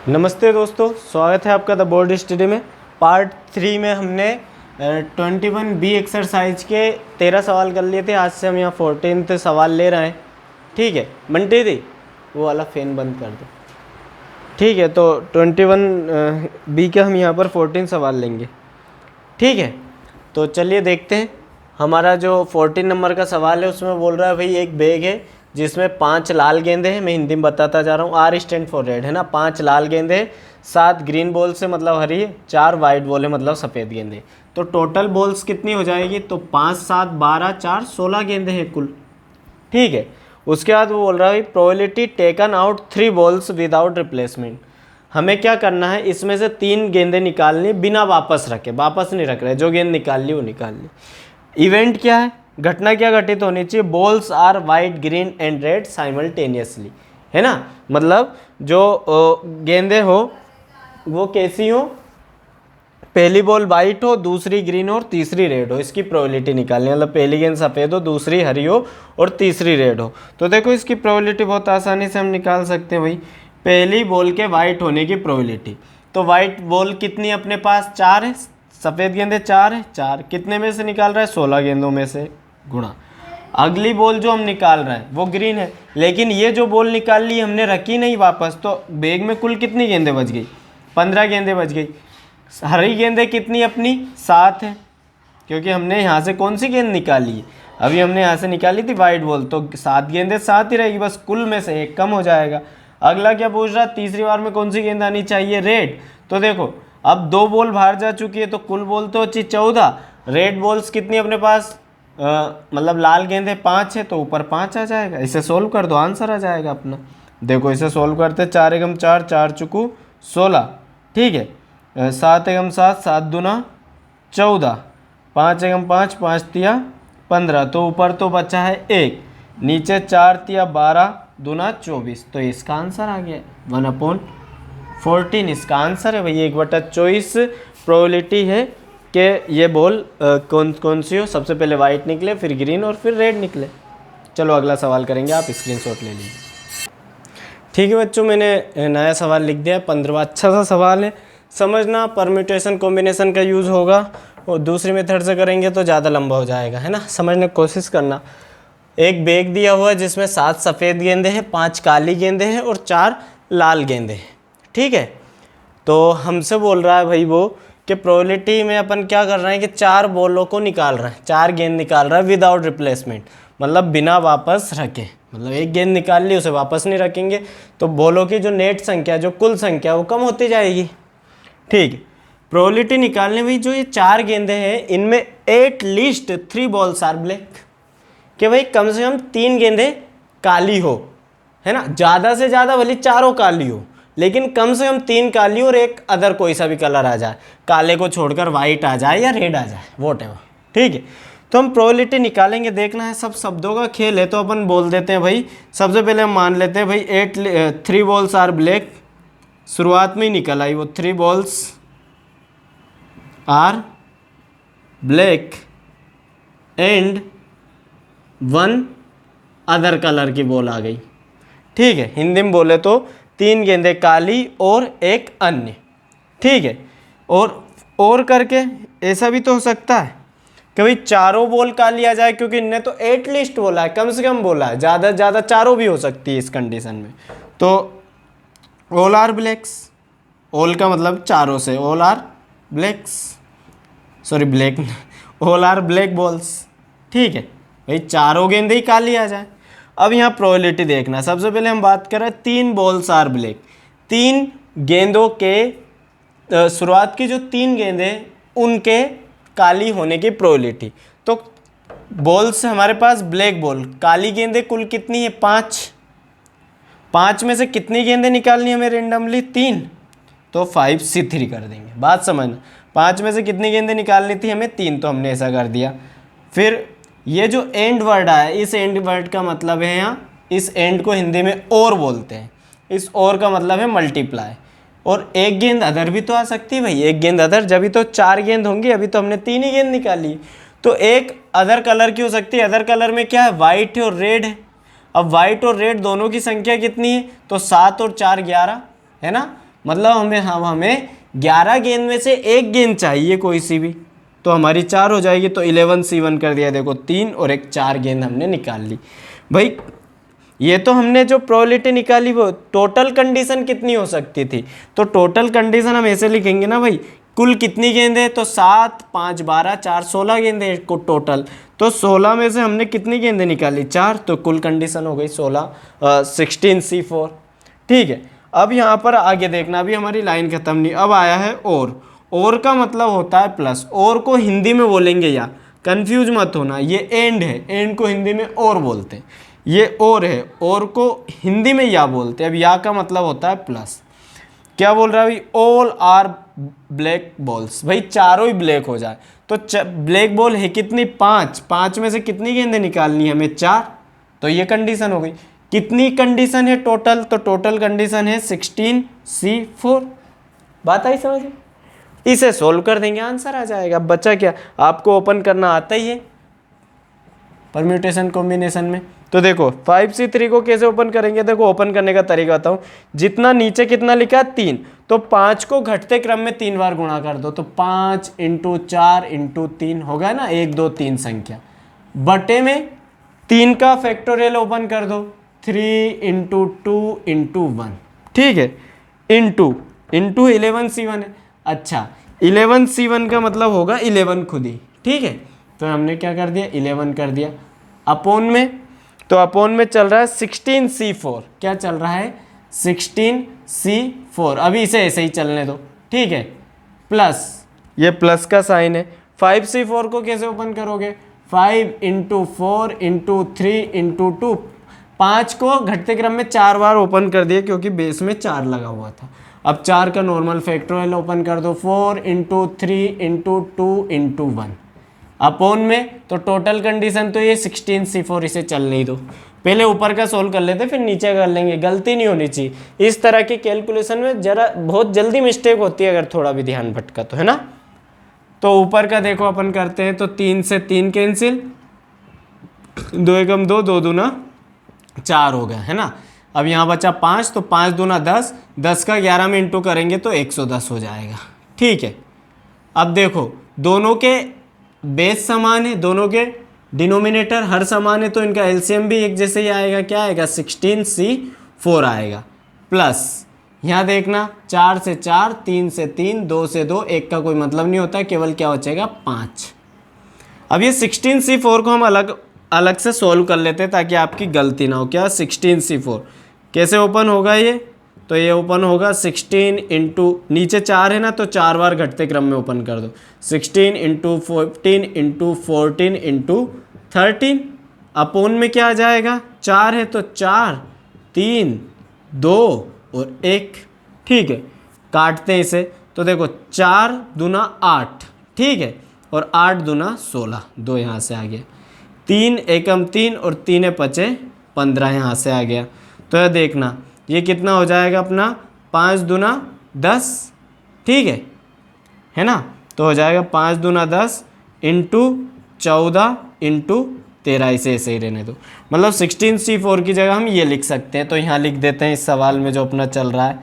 नमस्ते दोस्तों, स्वागत है आपका द बोर्ड स्टडी में। पार्ट 3 में हमने 21B एक्सरसाइज के 13 सवाल कर लिए थे। आज से हम यहाँ 14th सवाल ले रहे हैं। ठीक है बंटी दी, वो वाला फ़ैन बंद कर दो। ठीक है, तो 21B के हम यहाँ पर 14 सवाल लेंगे। ठीक है, तो चलिए देखते हैं। हमारा जो 14 नंबर का सवाल है उसमें बोल रहा है भाई एक बैग है जिसमें 5 लाल गेंदे हैं। मैं हिंदी में बताता जा रहा हूँ। आर स्टैंड फॉर रेड है ना। 5 लाल गेंदे हैं, 7 ग्रीन बॉल से मतलब हरी है, 4 वाइट बॉल है मतलब सफ़ेद गेंदे। तो टोटल बॉल्स कितनी हो जाएगी? तो 5 7 12 4 16 गेंदे हैं कुल। ठीक है, उसके बाद वो बोल रहा है probability taken out 3 balls without replacement. हमें क्या करना है, इसमें से 3 गेंदें निकालनी बिना वापस रखे। वापस नहीं रख रहे, जो गेंद निकाल ली वो निकाल ली। इवेंट क्या है, घटना क्या घटित होनी चाहिए? Balls are white green and red simultaneously, है ना। मतलब जो गेंदें हो वो कैसी हो, पहली बॉल वाइट हो, दूसरी ग्रीन हो और तीसरी रेड हो। इसकी प्रोबेबिलिटी निकालनी, मतलब पहली गेंद सफ़ेद हो, दूसरी हरी हो और तीसरी रेड हो। तो देखो इसकी प्रोबेबिलिटी बहुत आसानी से हम निकाल सकते हैं भाई। पहली बॉल के वाइट होने की प्रोबेबिलिटी, तो वाइट बॉल कितनी अपने पास? 4 है। सफ़ेद गेंदें 4 है, 4 कितने में से निकाल रहा है? 16 गेंदों में से गुणा। अगली बॉल जो हम निकाल रहे हैं वो ग्रीन है, लेकिन ये जो बॉल निकाल ली हमने रखी नहीं वापस, तो बैग में कुल कितनी गेंदें बच गई? 15 गेंदें बच गई। हरी गेंदें कितनी अपनी? 7 है, क्योंकि हमने यहाँ से कौन सी गेंद निकाली है? अभी हमने यहाँ से निकाली थी वाइट बॉल, तो 7 गेंदें 7 ही रहेगी, बस कुल में से एक कम हो जाएगा। अगला क्या पूछ रहा? तीसरी बार में कौन सी गेंद आनी चाहिए? रेड। तो देखो अब 2 बॉल बाहर जा चुकी है, तो कुल बॉल तो अच्छी 14। रेड बॉल्स कितनी अपने पास? मतलब लाल गेंदें 5 है, तो ऊपर 5 आ जाएगा। इसे सोल्व कर दो, आंसर आ जाएगा अपना। देखो इसे सोल्व करते, 4 एकम 4, 4 चुकू 16। ठीक है, 7 एकम 7, 7 दूना 14, 5 एकम 5, 5 तिया 15। तो ऊपर तो बचा है 1, नीचे 4 तिया 12 दूना 24। तो इसका आंसर आ गया 1/14। इसका आंसर है भाई 1/24 प्रोबेबिलिटी है कि ये बॉल कौन सी हो। सबसे पहले वाइट निकले, फिर ग्रीन और फिर रेड निकले। चलो अगला सवाल करेंगे, आप स्क्रीनशॉट ले लीजिए। ठीक है बच्चों, मैंने नया सवाल लिख दिया, 15वां। अच्छा सा सवाल है, समझना। परम्यूटेशन कॉम्बिनेशन का यूज़ होगा और दूसरी मेथड से करेंगे तो ज़्यादा लंबा हो जाएगा, है ना। समझने की कोशिश करना। एक बैग दिया हुआ है जिसमें 7 सफ़ेद गेंदें हैं, 5 काली गेंदें हैं और 4 लाल गेंदें हैं। ठीक है, तो हमसे बोल रहा है भाई वो कि प्रोबेबिलिटी में अपन क्या कर रहे हैं कि 4 बॉलों को निकाल रहे हैं, 4 गेंद निकाल रहा है विदाउट रिप्लेसमेंट, मतलब बिना वापस रखे। मतलब एक गेंद निकाल ली, उसे वापस नहीं रखेंगे, तो बॉलों की जो नेट संख्या, जो कुल संख्या, वो कम होती जाएगी। ठीक है, प्रोबेबिलिटी निकालने में जो ये 4 गेंदें हैं इनमें एटलीस्ट 3 बॉल्स आर ब्लैक, कि भाई कम से कम 3 गेंदें काली हो, है ना। ज़्यादा से ज़्यादा भले चारों काली हो, लेकिन कम से कम 3 काली और एक अदर कोई सा भी कलर आ जाए, काले को छोड़कर वाइट आ जाए या रेड आ जाए, वॉटएवर। ठीक है, तो हम प्रोबेबिलिटी निकालेंगे। देखना है, सब शब्दों का खेल है, तो अपन बोल देते हैं भाई। सबसे पहले हम मान लेते हैं भाई 3 बॉल्स आर ब्लैक। शुरुआत में ही निकल आई वो, 3 balls are black and 1 other colour की बॉल आ गई। ठीक है, हिंदी में बोले तो 3 गेंदें काली और एक अन्य। ठीक है, और करके ऐसा भी तो हो सकता है कि भाई चारों बॉल काली आ जाए, क्योंकि इनने तो एटलीस्ट बोला है, कम से कम बोला है। ज़्यादा से ज़्यादा चारों भी हो सकती है इस कंडीशन में। तो ऑल आर ब्लैक्स, ऑल का मतलब चारों से, all are blacks, sorry black, all are black balls. ठीक है भाई, चारों गेंदें ही काली आ जाए। अब यहाँ प्रोबेबिलिटी देखना। सबसे पहले हम बात करें 3 बॉल्स आर ब्लैक। 3 गेंदों के शुरुआत की जो 3 गेंदें उनके काली होने की प्रोबेबिलिटी। तो बॉल्स हमारे पास ब्लैक बॉल, काली गेंदें कुल कितनी है? 5। 5 में से कितनी गेंदें निकालनी हमें रेंडमली? 3। तो 5C3 कर देंगे। बात समझना, 5 में से कितनी गेंदें निकालनी थी हमें? 3, तो हमने ऐसा कर दिया। फिर ये जो एंड वर्ड आया, इस एंड वर्ड का मतलब है यहाँ, इस एंड को हिंदी में और बोलते हैं। इस और का मतलब है मल्टीप्लाई। और एक गेंद अदर भी तो आ सकती है भाई, एक गेंद अदर, जब भी तो 4 गेंद होंगी, अभी तो हमने 3 ही गेंद निकाली। तो एक अदर कलर की हो सकती है। अदर कलर में क्या है? वाइट है और रेड है। अब वाइट और रेड दोनों की संख्या कितनी है? तो 7 और 4 11, है ना। मतलब हमें 11 गेंद में से एक गेंद चाहिए कोई सी भी, तो हमारी 4 हो जाएगी। तो 11C1 कर दिया, देखो 3 और एक 4 गेंद हमने निकाल ली। भाई ये तो हमने जो प्रोबेबिलिटी निकाली वो टोटल कंडीशन कितनी हो सकती थी, तो टोटल कंडीशन हम ऐसे लिखेंगे ना भाई, कुल कितनी गेंद है, तो 7 5 12 4 16 गेंदे को टोटल। तो 16 में से हमने कितनी गेंदें निकाली, 4, तो कुल कंडीशन हो गई 16C4। ठीक है, अब यहाँ पर आगे देखना, अभी हमारी लाइन खत्म नहीं, अब आया है और का मतलब होता है प्लस। और को हिंदी में बोलेंगे या, कंफ्यूज मत होना, ये एंड है, एंड को हिंदी में और बोलते हैं, ये और है, और को हिंदी में या बोलते हैं। अब या का मतलब होता है प्लस। क्या बोल रहा है भाई, ऑल आर ब्लैक बॉल्स, भाई चारों ही ब्लैक हो जाए। तो ब्लैक बॉल है कितनी, 5, 5 में से कितनी गेंदें निकालनी है हमें, 4। तो ये कंडीशन हो गई। कितनी कंडीशन है टोटल, तो टोटल कंडीशन है 16C4। बात आई समझ में? इसे सोल्व कर देंगे, आंसर आ जाएगा। बचा क्या, आपको ओपन करना आता ही है परम्यूटेशन कॉम्बिनेशन में। तो देखो 5C3 को कैसे ओपन करेंगे, देखो ओपन करने का तरीका बताऊं। जितना नीचे कितना लिखा है 3, तो 5 को घटते क्रम में 3 बार गुणा कर दो, तो 5 × 4 × 3 होगा ना, 1 2 3 संख्या, बटे में 3 का फैक्टोरियल ओपन कर दो, 3 × 2 × 1, ठीक है, इंटू 11C1 है। अच्छा 11C1 का मतलब होगा 11 खुद ही, ठीक है। तो हमने क्या कर दिया, 11 कर दिया, अपोन में, तो अपोन में चल रहा है 16C4। क्या चल रहा है, 16C4। अभी इसे ऐसे ही चलने दो, ठीक है, प्लस, ये प्लस का साइन है। 5C4 को कैसे ओपन करोगे, 5 × 4 × 3 × 2, 5 को घटते क्रम में 4 बार ओपन कर दिया क्योंकि बेस में 4 लगा हुआ था। अब 4 का नॉर्मल फैक्टोरियल ओपन कर दो, 4 × 3 × 2 × 1 अपोन में, तो टोटल कंडीशन तो ये 16C4। इसे चल नहीं दो, पहले ऊपर का सोल्व कर लेते फिर नीचे कर लेंगे, गलती नहीं होनी चाहिए। इस तरह की कैलकुलेशन में जरा बहुत जल्दी मिस्टेक होती है अगर थोड़ा भी ध्यान भटका तो, है ना। तो ऊपर का देखो अपन करते हैं, तो 3 से 3 कैंसिल, 2 एकम 2, 2 दूना 4 हो गया, है ना। अब यहाँ बचा 5, तो 5 दूना 10, 10 का 11 में इंटू करेंगे तो 110 हो जाएगा, ठीक है। अब देखो दोनों के बेस समान है, दोनों के डिनोमिनेटर हर समान है, तो इनका एलसीएम भी एक जैसे ही आएगा। क्या आएगा, 16C4 आएगा। प्लस यहाँ देखना, 4 से 4, 3 से 3, 2 से 2, 1 का कोई मतलब नहीं होता, केवल क्या बचेगा 5। अब ये 16C4 को हम अलग से सोल्व कर लेते हैं ताकि आपकी गलती ना हो। क्या 16C4 कैसे ओपन होगा ये, तो ये ओपन होगा 16 × नीचे 4 है ना, तो 4 बार घटते क्रम में ओपन कर दो, 16 × 14 × 14 × 13 अपोन में क्या आ जाएगा, 4 है तो 4 3 2 और 1, ठीक है। काटते हैं इसे, तो देखो 4 दूना 8, ठीक है, और 8 दूना 16, 2 यहाँ से आ गया, 3 एकम 3 और 3 पचे 15 यहाँ से आ गया। तो यह देखना ये कितना हो जाएगा अपना, 5 दूना 10, ठीक है ना। तो हो जाएगा 5 दूना 10 × 14 × 13, इसे ऐसे ही रहने दो। मतलब 16C4 की जगह हम ये लिख सकते हैं, तो यहाँ लिख देते हैं इस सवाल में जो अपना चल रहा है।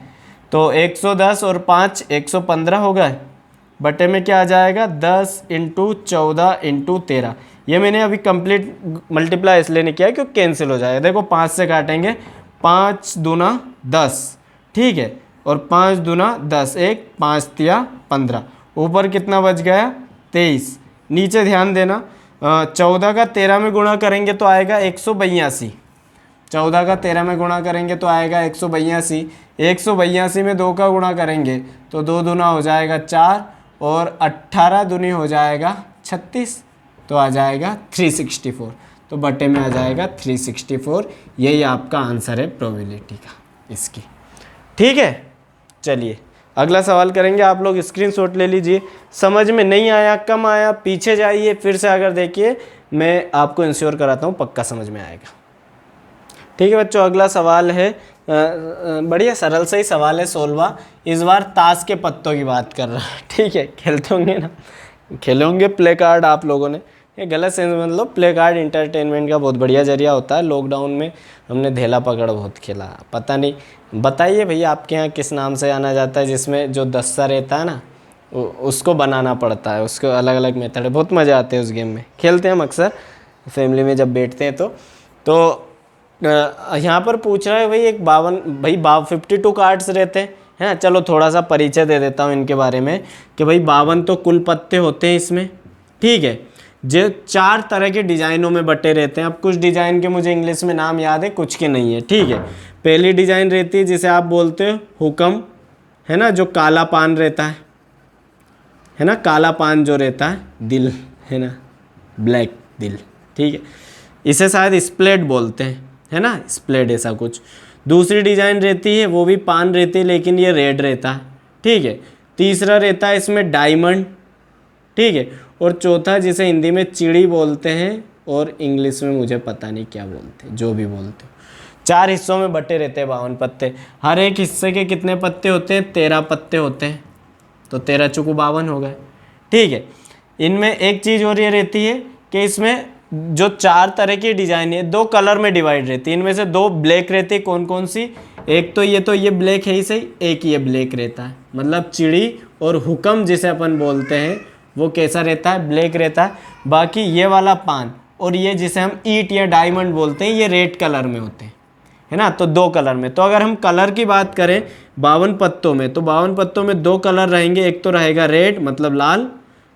तो 110 और 5 115 हो गए, बटे में क्या आ जाएगा 10 × 14 × 13। ये मैंने अभी कंप्लीट मल्टीप्लाई इसलिए नहीं किया क्योंकि कैंसिल हो जाएगा। देखो 5 से काटेंगे, 5 दूना 10, ठीक है, और 5 दूना 10, 1 5 तिया 15, ऊपर कितना बच गया 23। नीचे ध्यान देना, 14 का 13 में गुणा करेंगे तो आएगा 182, 14 का 13 में गुणा करेंगे तो आएगा 182, 182 में 2 का गुणा करेंगे तो 2 दूना हो जाएगा 4, और 18 दूनी हो जाएगा 36, तो आ जाएगा 364, तो बटे में आ जाएगा 364। यही आपका आंसर है प्रोबेबिलिटी का इसकी, ठीक है। चलिए अगला सवाल करेंगे, आप लोग स्क्रीनशॉट ले लीजिए। समझ में नहीं आया, कम आया, पीछे जाइए फिर से अगर देखिए, मैं आपको इंश्योर कराता हूँ पक्का समझ में आएगा, ठीक है बच्चों। अगला सवाल है, बढ़िया सरल सा ही सवाल है, 16वां। इस बार ताश के पत्तों की बात कर रहा है, ठीक है। खेलते होंगे ना, खेले होंगे प्ले कार्ड आप लोगों ने, ये गलत सेंस मतलब प्ले कार्ड इंटरटेनमेंट का बहुत बढ़िया जरिया होता है। लॉकडाउन में हमने धेला पकड़ बहुत खेला। पता नहीं, बताइए भैया आपके यहाँ किस नाम से जाना जाता है, जिसमें जो दस्ता रहता है ना उसको बनाना पड़ता है, उसको अलग अलग मेथड है, बहुत मज़ा आते हैं उस गेम में, खेलते हैं हम अक्सर फैमिली में जब बैठते हैं तो यहाँ पर पूछ रहा है भाई एक 52 कार्ड्स रहते हैं। चलो थोड़ा सा परिचय दे देता हूँ इनके बारे में कि भाई 52 तो कुल पत्ते होते हैं इसमें, ठीक है, जो 4 तरह के डिज़ाइनों में बटे रहते हैं। अब कुछ डिज़ाइन के मुझे इंग्लिश में नाम याद है, कुछ के नहीं है, ठीक है। पहली डिज़ाइन रहती है जिसे आप बोलते हो हुक्म, है ना, जो काला पान रहता है ना, काला पान जो रहता है, दिल है ना, ब्लैक दिल, ठीक है, इसे शायद स्प्लेट बोलते हैं, है ना, स्प्लेट ऐसा कुछ। दूसरी डिज़ाइन रहती है वो भी पान रहती है लेकिन ये रेड रहता है, ठीक है। तीसरा रहता है इसमें डायमंड, ठीक है। और चौथा जिसे हिंदी में चिड़ी बोलते हैं और इंग्लिश में मुझे पता नहीं क्या बोलते, जो भी बोलते हो। 4 हिस्सों में बटे रहते हैं 52 पत्ते। हर एक हिस्से के कितने पत्ते होते हैं? 13 पत्ते होते हैं, तो 13 चुकू 52 हो गए, ठीक है। इनमें एक चीज़ और ये रहती है कि इसमें जो 4 तरह की डिज़ाइन है 2 कलर में डिवाइड रहती है। इनमें से 2 ब्लैक रहती है। कौन कौन सी? एक तो ये ब्लैक है ही सही, एक ये ब्लैक रहता है, मतलब चिड़ी और हुक्म जिसे अपन बोलते हैं वो कैसा रहता है? ब्लैक रहता है। बाकी ये वाला पान और ये जिसे हम ईट या डायमंड बोलते हैं ये रेड कलर में होते हैं, है ना, तो 2 कलर में। तो अगर हम कलर की बात करें 52 पत्तों में, तो 52 पत्तों में 2 कलर रहेंगे। एक तो रहेगा रेड मतलब लाल,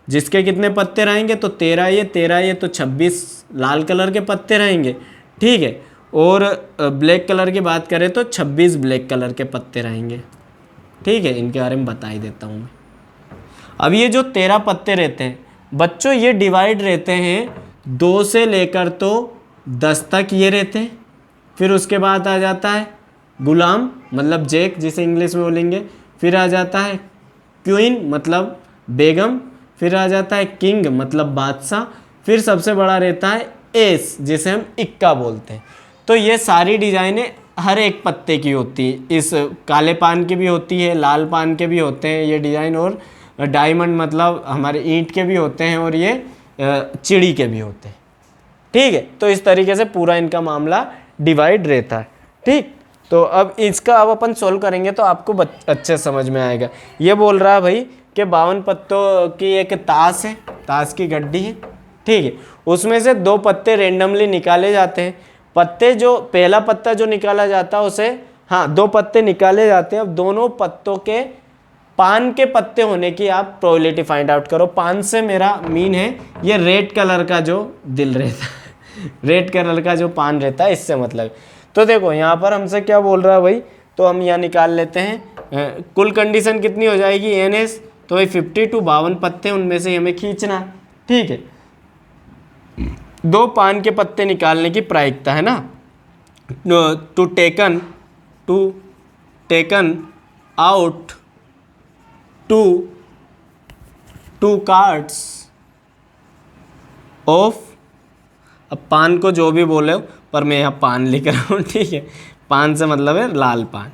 जिसके कितने पत्ते रहेंगे? तो 13 ये तो 26 लाल कलर के पत्ते रहेंगे, ठीक है। और ब्लैक कलर की बात करें तो 26 ब्लैक कलर के पत्ते रहेंगे, ठीक है। इनके बारे में बता ही देता हूँ मैं। अब ये जो 13 पत्ते रहते हैं बच्चों, ये डिवाइड रहते हैं 2 से लेकर तो 10 तक ये रहते हैं। फिर उसके बाद आ जाता है गुलाम मतलब जैक जिसे इंग्लिश में बोलेंगे। फिर आ जाता है क्वीन मतलब बेगम। फिर आ जाता है किंग मतलब बादशाह। फिर सबसे बड़ा रहता है एस जिसे हम इक्का बोलते हैं। तो ये सारी डिज़ाइनें हर एक पत्ते की होती है। इस काले पान की भी होती है, लाल पान के भी होते हैं ये डिज़ाइन, और डायमंड मतलब हमारे ईंट के भी होते हैं, और ये चिड़ी के भी होते हैं, ठीक है। तो इस तरीके से पूरा इनका मामला डिवाइड रहता है, ठीक। तो अब अब अपन सोल्व करेंगे तो आपको अच्छे समझ में आएगा। ये बोल रहा है भाई कि 52 पत्तों की एक ताश है, ताश की गड्डी है, ठीक है। उसमें से 2 पत्ते रेंडमली निकाले जाते हैं। पत्ते जो पहला पत्ता जो निकाला जाता है उसे 2 पत्ते निकाले जाते हैं। अब दोनों पत्तों के पान के पत्ते होने की आप प्रोबेबिलिटी फाइंड आउट करो। पान से मेरा मीन है ये रेड कलर का जो दिल रहता है, रेड कलर का जो पान रहता है, इससे मतलब। तो देखो यहाँ पर हमसे क्या बोल रहा है भाई, तो हम यहाँ निकाल लेते हैं। कुल कंडीशन कितनी हो जाएगी? NS। तो भाई 52 52 पत्ते, उनमें से हमें खींचना, ठीक है। 2 पान के पत्ते निकालने की प्रायिकता है ना, to taken out two cards of. अब पान को जो भी बोले हो, पर मैं यहाँ पान लिख रहा हूँ, ठीक है। पान से मतलब है लाल पान,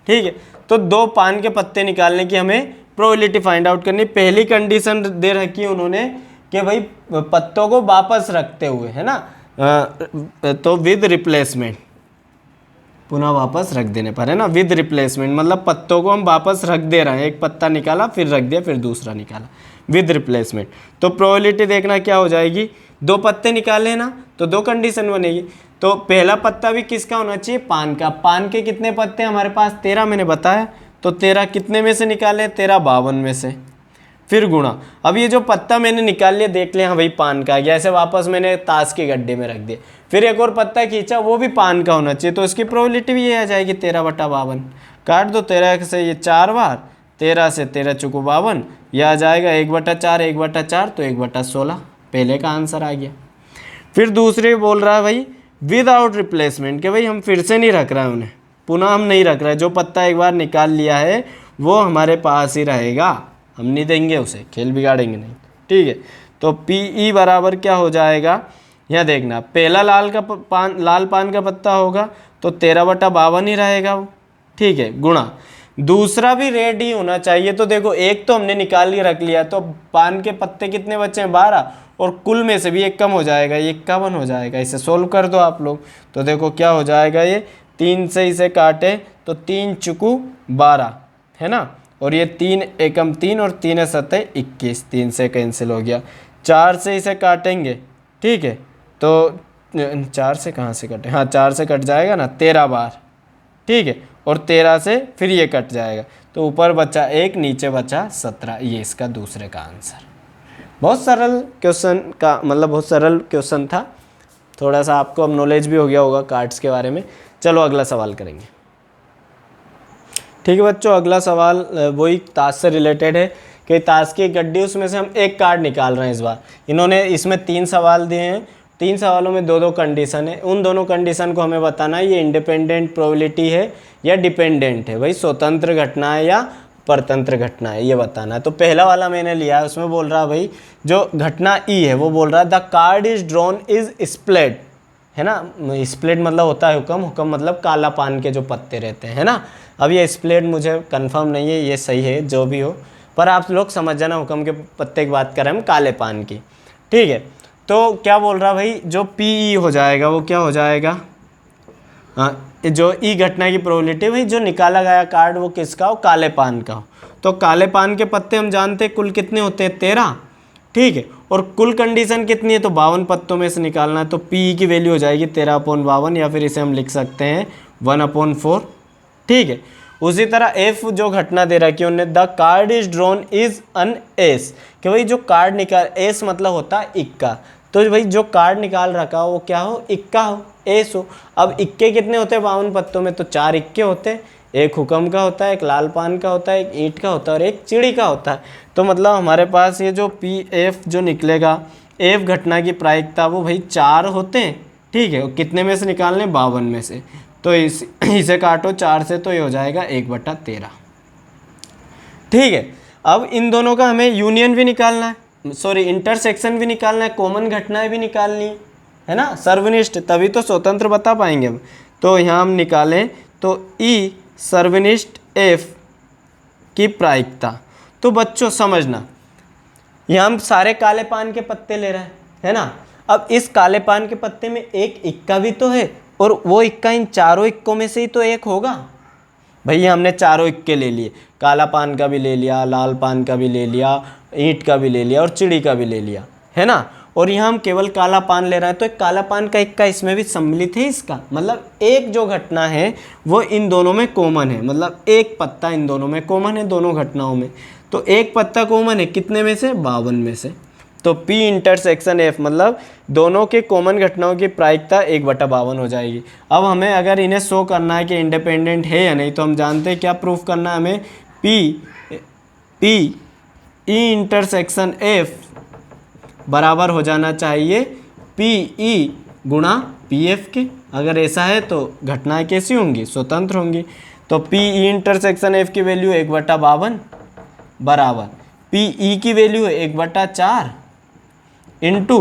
ठीक है। तो 2 पान के पत्ते निकालने की हमें प्रोबेबिलिटी फाइंड आउट करनी। पहली कंडीशन दे रखी है उन्होंने कि भाई पत्तों को वापस रखते हुए, है ना, तो विद रिप्लेसमेंट, पुनः वापस रख देने पर, है ना, विद रिप्लेसमेंट मतलब पत्तों को हम वापस रख दे रहे हैं। एक पत्ता निकाला फिर रख दिया फिर दूसरा निकाला, विद रिप्लेसमेंट। तो प्रोबेबिलिटी देखना क्या हो जाएगी, 2 पत्ते निकाले ना तो 2 कंडीशन बनेगी। तो पहला पत्ता भी किसका होना चाहिए? पान का। पान के कितने पत्ते हमारे पास? 13 मैंने बताया। तो 13 कितने में से निकाले? 13 52 में से। फिर गुणा। अब ये जो पत्ता मैंने निकाल लिया, देख लिया हाँ भाई पान का आ गया, ऐसे वापस मैंने ताश के गड्ढे में रख दिया। फिर एक और पत्ता खींचा, वो भी पान का होना चाहिए, तो इसकी प्रोबेबिलिटी भी ये आ जाएगी 13/52। काट दो 13 से ये 4 बार, 13 से 13 चुको 52, यह आ जाएगा 1/4 1/4, तो 1/16। पहले का आंसर आ गया। फिर दूसरे बोल रहा है भाई विदाउट रिप्लेसमेंट, कि भाई हम फिर से नहीं रख रहे हैं उन्हें, पुनः हम नहीं रख रहे हैं। जो पत्ता एक बार निकाल लिया है वो हमारे पास ही रहेगा, हम नहीं देंगे उसे, खेल बिगाड़ेंगे नहीं, ठीक है। तो PE बराबर क्या हो जाएगा, यहाँ देखना, पहला लाल पान का पत्ता होगा तो 13/52 ही रहेगा वो, ठीक है, गुणा दूसरा भी रेड ही होना चाहिए। तो देखो एक तो हमने निकाल के रख लिया, तो पान के पत्ते कितने बचे हैं 12, और कुल में से भी एक कम हो जाएगा, ये 51 हो जाएगा। इसे सोल्व कर दो आप लोग, तो देखो क्या हो जाएगा, ये 3 से इसे काटे तो 3 चुकू 12 है ना, और ये 3 एकम 3 और 3 सतह 21, 3 से कैंसिल हो गया। 4 से इसे काटेंगे, ठीक है, तो 4 से कहाँ से कटे, हाँ 4 से कट जाएगा ना 13 बार, ठीक है, और 13 से फिर ये कट जाएगा, तो ऊपर बचा 1, नीचे बचा 17। ये इसका दूसरे का आंसर। बहुत सरल क्वेश्चन का मतलब बहुत सरल क्वेश्चन था, थोड़ा सा आपको अब नॉलेज भी हो गया होगा कार्ड्स के बारे में। चलो अगला सवाल करेंगे। ठीक है बच्चों, अगला सवाल वही ताश से रिलेटेड है कि ताश की गड्डी, उसमें से हम एक कार्ड निकाल रहे हैं इस बार। इन्होंने इसमें 3 सवाल दिए हैं, 3 सवालों में 2-2 कंडीशन है। उन दोनों कंडीशन को हमें बताना है ये इंडिपेंडेंट प्रोबेबिलिटी है या डिपेंडेंट है, भाई स्वतंत्र घटना है या परतंत्र घटना है, ये बताना है। तो पहला वाला मैंने लिया है, उसमें बोल रहा है भाई जो घटना ई है वो बोल रहा है the card is drawn is split, है ना। स्प्लिट मतलब होता है हुक्म, हुक्म मतलब काला पान के जो पत्ते रहते हैं, है ना। अब ये स्प्लिट मुझे कंफर्म नहीं है, ये सही है जो भी हो, पर आप लोग समझ जाना हुक्म के पत्ते की बात कर रहे हैं हम, काले पान की, ठीक है। तो क्या बोल रहा भाई जो पी हो जाएगा वो क्या हो जाएगा, हाँ जो ई घटना की प्रोबेबिलिटी, भाई जो निकाला गया कार्ड वो किसका हो, काले पान का हो। तो काले पान के पत्ते हम जानते हैं कुल कितने होते हैं 13, ठीक है, और कुल कंडीशन कितनी है तो 52 पत्तों में से निकालना है। तो पी की वैल्यू हो जाएगी 13/52, या फिर इसे हम लिख सकते हैं 1/4, ठीक है। उसी तरह एफ जो घटना दे रखी है उन्हें the card is drawn is an ace, कि भाई जो कार्ड निकाल, एस मतलब होता है इक्का, तो भाई जो कार्ड निकाल रखा हो वो क्या हो, इक्का हो, एस हो। अब इक्के कितने होते हैं 52 पत्तों में, तो 4 इक्के होते हैं, एक हुक्म का होता है, एक लाल पान का होता है, एक ईंट का होता है और एक चिड़ी का होता है। तो मतलब हमारे पास ये जो पी एफ जो निकलेगा, एफ घटना की प्रायिकता वो भाई 4 होते हैं, ठीक है, कितने में से निकालने 52 में से, तो इसे काटो 4 से तो ये हो जाएगा 1/13, ठीक है। अब इन दोनों का हमें यूनियन भी निकालना है, सॉरी इंटरसेक्शन भी निकालना है, कॉमन घटनाएं भी निकालनी है ना, सर्वनिष्ठ, तभी तो स्वतंत्र बता पाएंगे हम। तो यहाँ हम निकालें तो ई सर्वनिष्ठ एफ की प्रायिकता। तो बच्चों समझना, यहाँ हम सारे काले पान के पत्ते ले रहे हैं, है ना। अब इस काले पान के पत्ते में एक इक्का भी तो है, और वो इक्का इन चारों इक्कों में से ही तो एक होगा। भैया हमने चारों इक्के ले लिए, काला पान का भी ले लिया, लाल पान का भी ले लिया, ईंट का भी ले लिया और चिड़ी का भी ले लिया, है ना। और यहाँ हम केवल काला पान ले रहे हैं, तो एक काला पान का इक्का इसमें भी सम्मिलित है इसका, मतलब एक जो घटना है वो इन दोनों में कॉमन है, मतलब एक पत्ता इन दोनों में कॉमन है, दोनों घटनाओं में। तो एक पत्ता कॉमन है कितने में से, 52 में से। तो P इंटरसेक्शन F मतलब दोनों के कॉमन घटनाओं की प्रायिकता 1/52 हो जाएगी। अब हमें अगर इन्हें शो करना है कि इंडिपेंडेंट है या नहीं, तो हम जानते हैं क्या प्रूफ करना है हमें, P E इंटरसेक्शन F बराबर हो जाना चाहिए PE गुणा PF के। अगर ऐसा है तो घटनाएं कैसी होंगी, स्वतंत्र होंगी। तो PE इंटरसेक्शन F की वैल्यू 1/52 बराबर PE की वैल्यू है 1/4 इंटू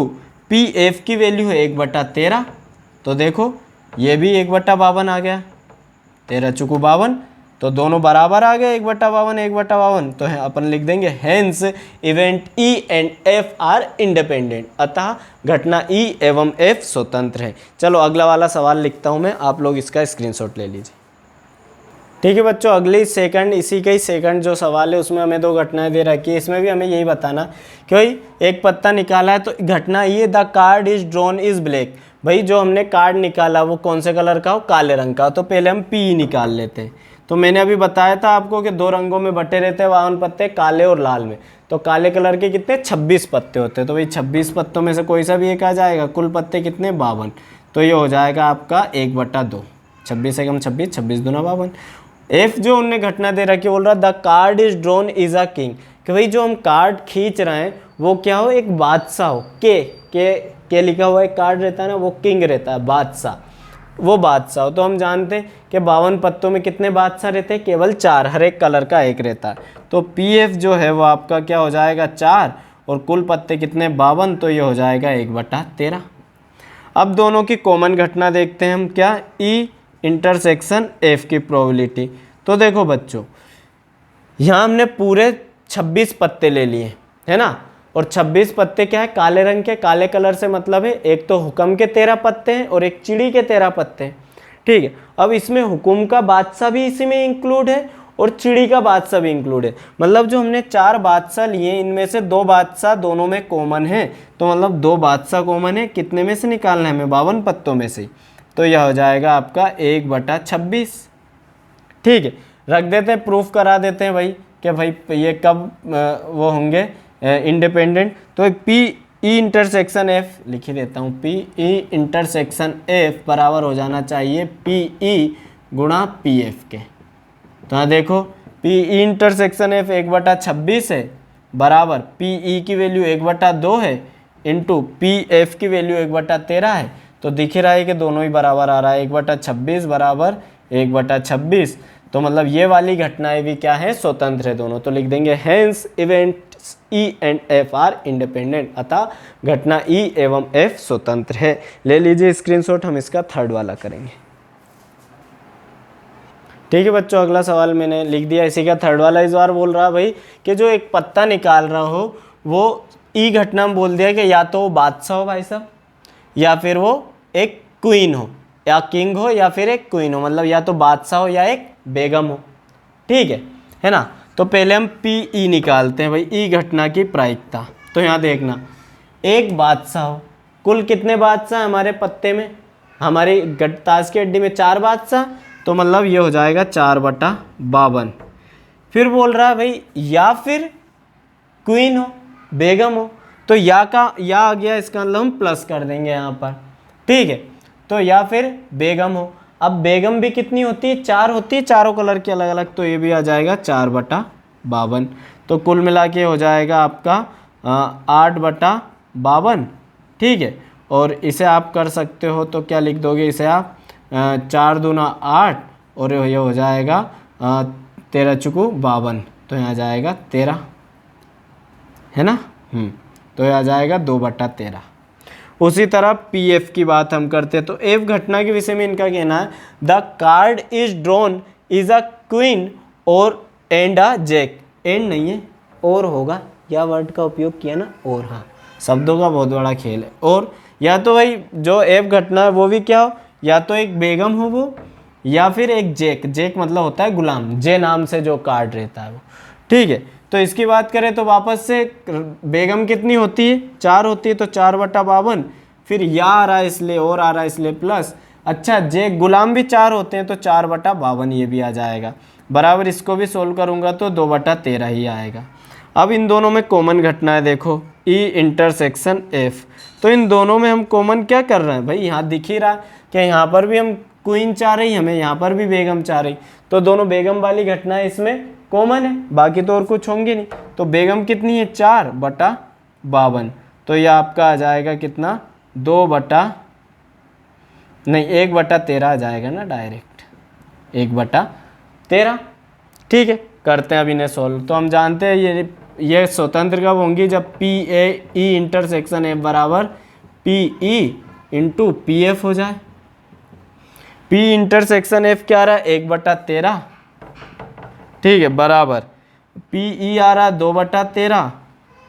PF की वैल्यू है 1/13। तो देखो ये भी 1/52 आ गया, 13 चुकू 52, तो दोनों बराबर आ गए 1/52 1/52। तो है अपन लिख देंगे hence event E and F are independent, अतः घटना E एवं F स्वतंत्र है। चलो अगला वाला सवाल लिखता हूँ मैं, आप लोग इसका स्क्रीनशॉट ले लीजिए। ठीक है बच्चों, अगली सेकंड इसी का ही सेकंड जो सवाल है उसमें हमें 2 घटनाएं दे रखी है। इसमें भी हमें यही बताना कि भाई एक पत्ता निकाला है, तो घटना ये the card is drawn is black, भाई जो हमने कार्ड निकाला वो कौन से कलर का हो, काले रंग का। तो पहले हम पी निकाल लेते हैं। तो मैंने अभी बताया था आपको कि 2 रंगों में बटे रहते हैं 52 पत्ते, काले और लाल में। तो काले कलर के कितने 26 पत्ते होते हैं, तो भाई 26 पत्तों में से कोई सा भी एक आ जाएगा। कुल पत्ते कितने 52, तो ये हो जाएगा आपका 1/2, 26 एकम 26, 26 दूना 52। एफ जो उनने घटना दे रखी बोल रहा the card is drawn is a king, कि भाई जो हम कार्ड खींच रहे हैं वो क्या हो, एक बादशाह हो। के लिखा हुआ एक कार्ड रहता है ना, वो किंग रहता है, बादशाह, वो बादशाह हो। तो हम जानते हैं कि 52 पत्तों में कितने बादशाह रहते हैं, केवल 4, हर एक कलर का एक रहता है। तो पी एफ जो है वो आपका क्या हो जाएगा 4, और कुल पत्ते कितने 52, तो ये हो जाएगा 1/13। अब दोनों की कॉमन घटना देखते हैं हम, क्या, ई इंटरसेक्शन एफ की प्रोबेबिलिटी। तो देखो बच्चों यहाँ हमने पूरे 26 पत्ते ले लिए, है ना, और 26 पत्ते क्या है, काले रंग के, काले कलर से मतलब है एक तो हुक्म के 13 पत्ते हैं और एक चिड़ी के 13 पत्ते हैं, ठीक है। अब इसमें हुक्म का बादशाह भी इसी में इंक्लूड है और चिड़ी का बादशाह भी इंक्लूड है, मतलब जो हमने 4 बादशाह लिए इनमें से 2 बादशाह दोनों में कॉमन है, तो मतलब 2 बादशाह कॉमन है, कितने में से निकालना है हमें, 52 पत्तों में से, तो यह हो जाएगा आपका 1/26, ठीक है। रख देते हैं, प्रूफ करा देते हैं भाई कि भाई ये कब वो होंगे इंडिपेंडेंट। तो पी ई इंटरसेक्शन एफ लिख ही देता हूँ, पी ई इंटरसेक्शन एफ बराबर हो जाना चाहिए पी ई गुणा पी एफ के। तो यहाँ देखो पी ई इंटरसेक्शन एफ 1/26 है बराबर पी ई की वैल्यू 1/2 है इंटू पी एफ की वैल्यू 1/13 है, तो दिख ही रहा है कि दोनों ही बराबर आ रहा है, 1/26 बराबर 1/26, तो मतलब ये वाली घटनाएं भी क्या है, स्वतंत्र है दोनों, तो लिख देंगे hence events E and F R independent, अतः घटना ई एवं एफ स्वतंत्र है। ले लीजिए स्क्रीनशॉट, हम इसका थर्ड वाला करेंगे। ठीक है बच्चों, अगला सवाल मैंने लिख दिया, इसी का थर्ड वाला इस बार बोल रहा भाई कि जो एक पत्ता निकाल रहा हो वो ई घटना में बोल दिया कि या तो वो बादशाह हो भाई साहब, या फिर वो एक क्वीन हो, या किंग हो या फिर एक क्वीन हो, मतलब या तो बादशाह हो या एक बेगम हो, ठीक है ना। तो पहले हम पी ई निकालते हैं भाई, ई घटना की प्रायिकता। तो यहाँ देखना, एक बादशाह हो, कुल कितने बादशाह हमारे पत्ते में, हमारी ताश की अड्डी में 4 बादशाह, तो मतलब ये हो जाएगा 4/52। फिर बोल रहा है भाई या फिर क्वीन हो, बेगम हो, तो या का या आ गया, इसका मतलब हम प्लस कर देंगे यहाँ पर, ठीक है। तो या फिर बेगम हो, अब बेगम भी कितनी होती है, 4 होती है, चारों कलर की अलग अलग, तो ये भी आ जाएगा 4/52, तो कुल मिला के हो जाएगा आपका 8/52, ठीक है। और इसे आप कर सकते हो तो क्या लिख दोगे इसे आप, 4 दूना 8 और ये हो जाएगा 13 चुकू 52, तो यहाँ जाएगा 13, है ना, तो यह आ जाएगा 2/13। उसी तरह पी एफ की बात हम करते हैं, तो एफ घटना के विषय में इनका कहना है the card is drawn is a queen और एंड अ जैक, एंड नहीं है और होगा, या वर्ड का उपयोग किया ना, और, हाँ शब्दों का बहुत बड़ा खेल है, और या तो भाई जो एफ घटना है वो भी क्या हो, या तो एक बेगम हो वो, या फिर एक जैक, जैक मतलब होता है गुलाम, जे नाम से जो कार्ड रहता है वो, ठीक है। तो इसकी बात करें तो वापस से बेगम कितनी होती है, 4 होती है, तो 4/52, फिर या आ रहा है इसलिए और आ रहा है इसलिए प्लस, अच्छा जे गुलाम भी 4 होते हैं तो 4/52 ये भी आ जाएगा बराबर, इसको भी सोल्व करूंगा तो 2/13 ही आएगा। अब इन दोनों में कॉमन घटना है, देखो ई इंटरसेक्शन एफ, तो इन दोनों में हम कॉमन क्या कर रहे हैं भाई, यहाँ दिख ही रहा कि यहाँ पर भी हम क्वीन चाह रही, हमें यहाँ पर भी बेगम चाह रही, तो दोनों बेगम वाली घटनाएं इसमें कॉमन है, बाकी तो और कुछ होंगे नहीं। तो बेगम कितनी है, 4/52, तो यह आपका आ जाएगा कितना, 1/13 आ जाएगा ना डायरेक्ट, 1/13, ठीक है। करते हैं अब इन्हें सॉल्व। तो हम जानते हैं ये स्वतंत्र कब होंगी, जब P A E intersection F बराबर P E into P F हो जाए। पी इंटरसेक्शन एफ क्या आ रहा है, 1/13, ठीक है, बराबर पी ई आ रहा है 2/13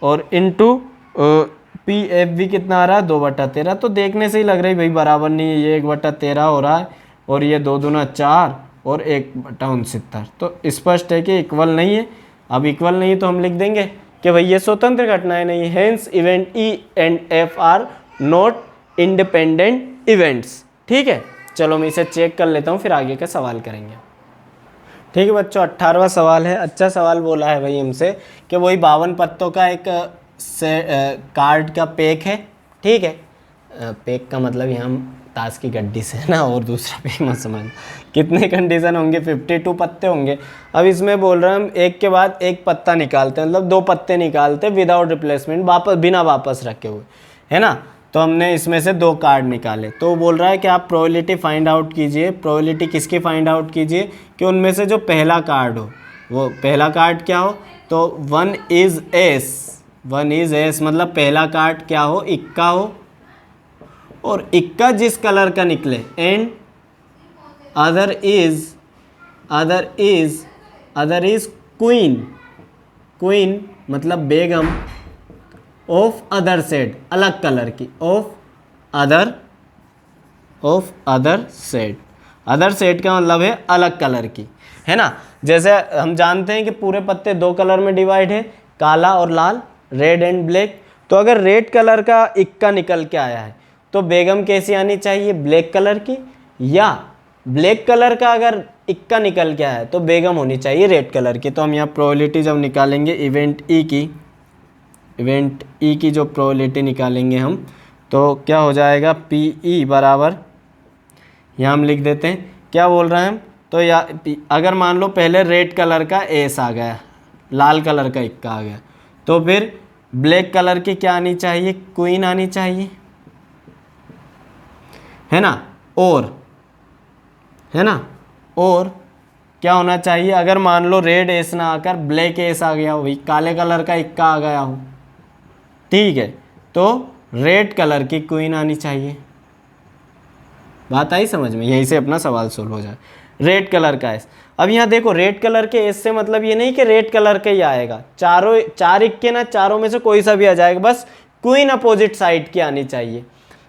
और इंटू पी एफ भी कितना आ रहा है, 2/13। तो देखने से ही लग रही भाई बराबर नहीं है, ये 1/13 हो रहा है और ये 2 दूना 4 और 1/69, तो स्पष्ट है कि इक्वल नहीं है। अब इक्वल नहीं है तो हम लिख देंगे कि भाई ये स्वतंत्र घटनाएं नहीं है, hence event E and F R not independent events, ठीक है। चलो मैं इसे चेक कर लेता हूँ, फिर आगे का सवाल करेंगे। ठीक है बच्चों, 18वां सवाल है, अच्छा सवाल बोला है भाई हमसे कि वही 52 पत्तों का एक कार्ड का पैक है, ठीक है। पैक का मतलब यहाँ ताश की गड्डी से है ना, और दूसरा पैक मत समझ, कितने कंडीशन होंगे, 52 पत्ते होंगे। अब इसमें बोल रहे हैं हम एक के बाद एक पत्ता निकालते हैं, मतलब 2 पत्ते निकालते हैं विदाउट रिप्लेसमेंट, वापस बिना वापस रखे हुए, है ना। तो हमने इसमें से 2 कार्ड निकाले, तो बोल रहा है कि आप प्रोबेबिलिटी फाइंड आउट कीजिए। प्रोबेबिलिटी किसकी फाइंड आउट कीजिए कि उनमें से जो पहला कार्ड हो, वो पहला कार्ड क्या हो, तो 1 इज एस, 1 इज एस मतलब पहला कार्ड क्या हो, इक्का हो, और इक्का जिस कलर का निकले, and other is queen, queen मतलब बेगम, ऑफ अदर सेड अलग कलर की, of other said, other said का मतलब है अलग कलर की, है ना। जैसे हम जानते हैं कि पूरे पत्ते दो कलर में डिवाइड है, काला और लाल, रेड एंड ब्लैक। तो अगर रेड कलर का इक्का निकल के आया है तो बेगम कैसी आनी चाहिए, ब्लैक कलर की, या ब्लैक कलर का अगर इक्का निकल के आया है तो बेगम होनी चाहिए रेड कलर की। तो हम यहाँ प्रोबेबिलिटी जब निकालेंगे इवेंट ई की जो प्रोबेबिलिटी निकालेंगे हम, तो क्या हो जाएगा, पी ई बराबर, यहाँ हम लिख देते हैं क्या बोल रहे हैं हम, तो या अगर मान लो पहले रेड कलर का एस आ गया, लाल कलर का इक्का आ गया, तो फिर ब्लैक कलर की क्या आनी चाहिए, क्वीन आनी चाहिए, है ना। और है ना, और क्या होना चाहिए, अगर मान लो रेड एस ना आकर ब्लैक एस आ गया हो, भाई काले कलर का इक्का आ गया हो, ठीक है, तो रेड कलर की क्वीन आनी चाहिए। बात आई समझ में, यहीं से अपना सवाल सोल्व हो जाए। रेड कलर का एस, अब यहाँ देखो रेड कलर के एस से मतलब ये नहीं कि रेड कलर का ही आएगा, चार इक्के ना, चारों में से कोई सा भी आ जाएगा, बस क्वीन अपोजिट साइड की आनी चाहिए,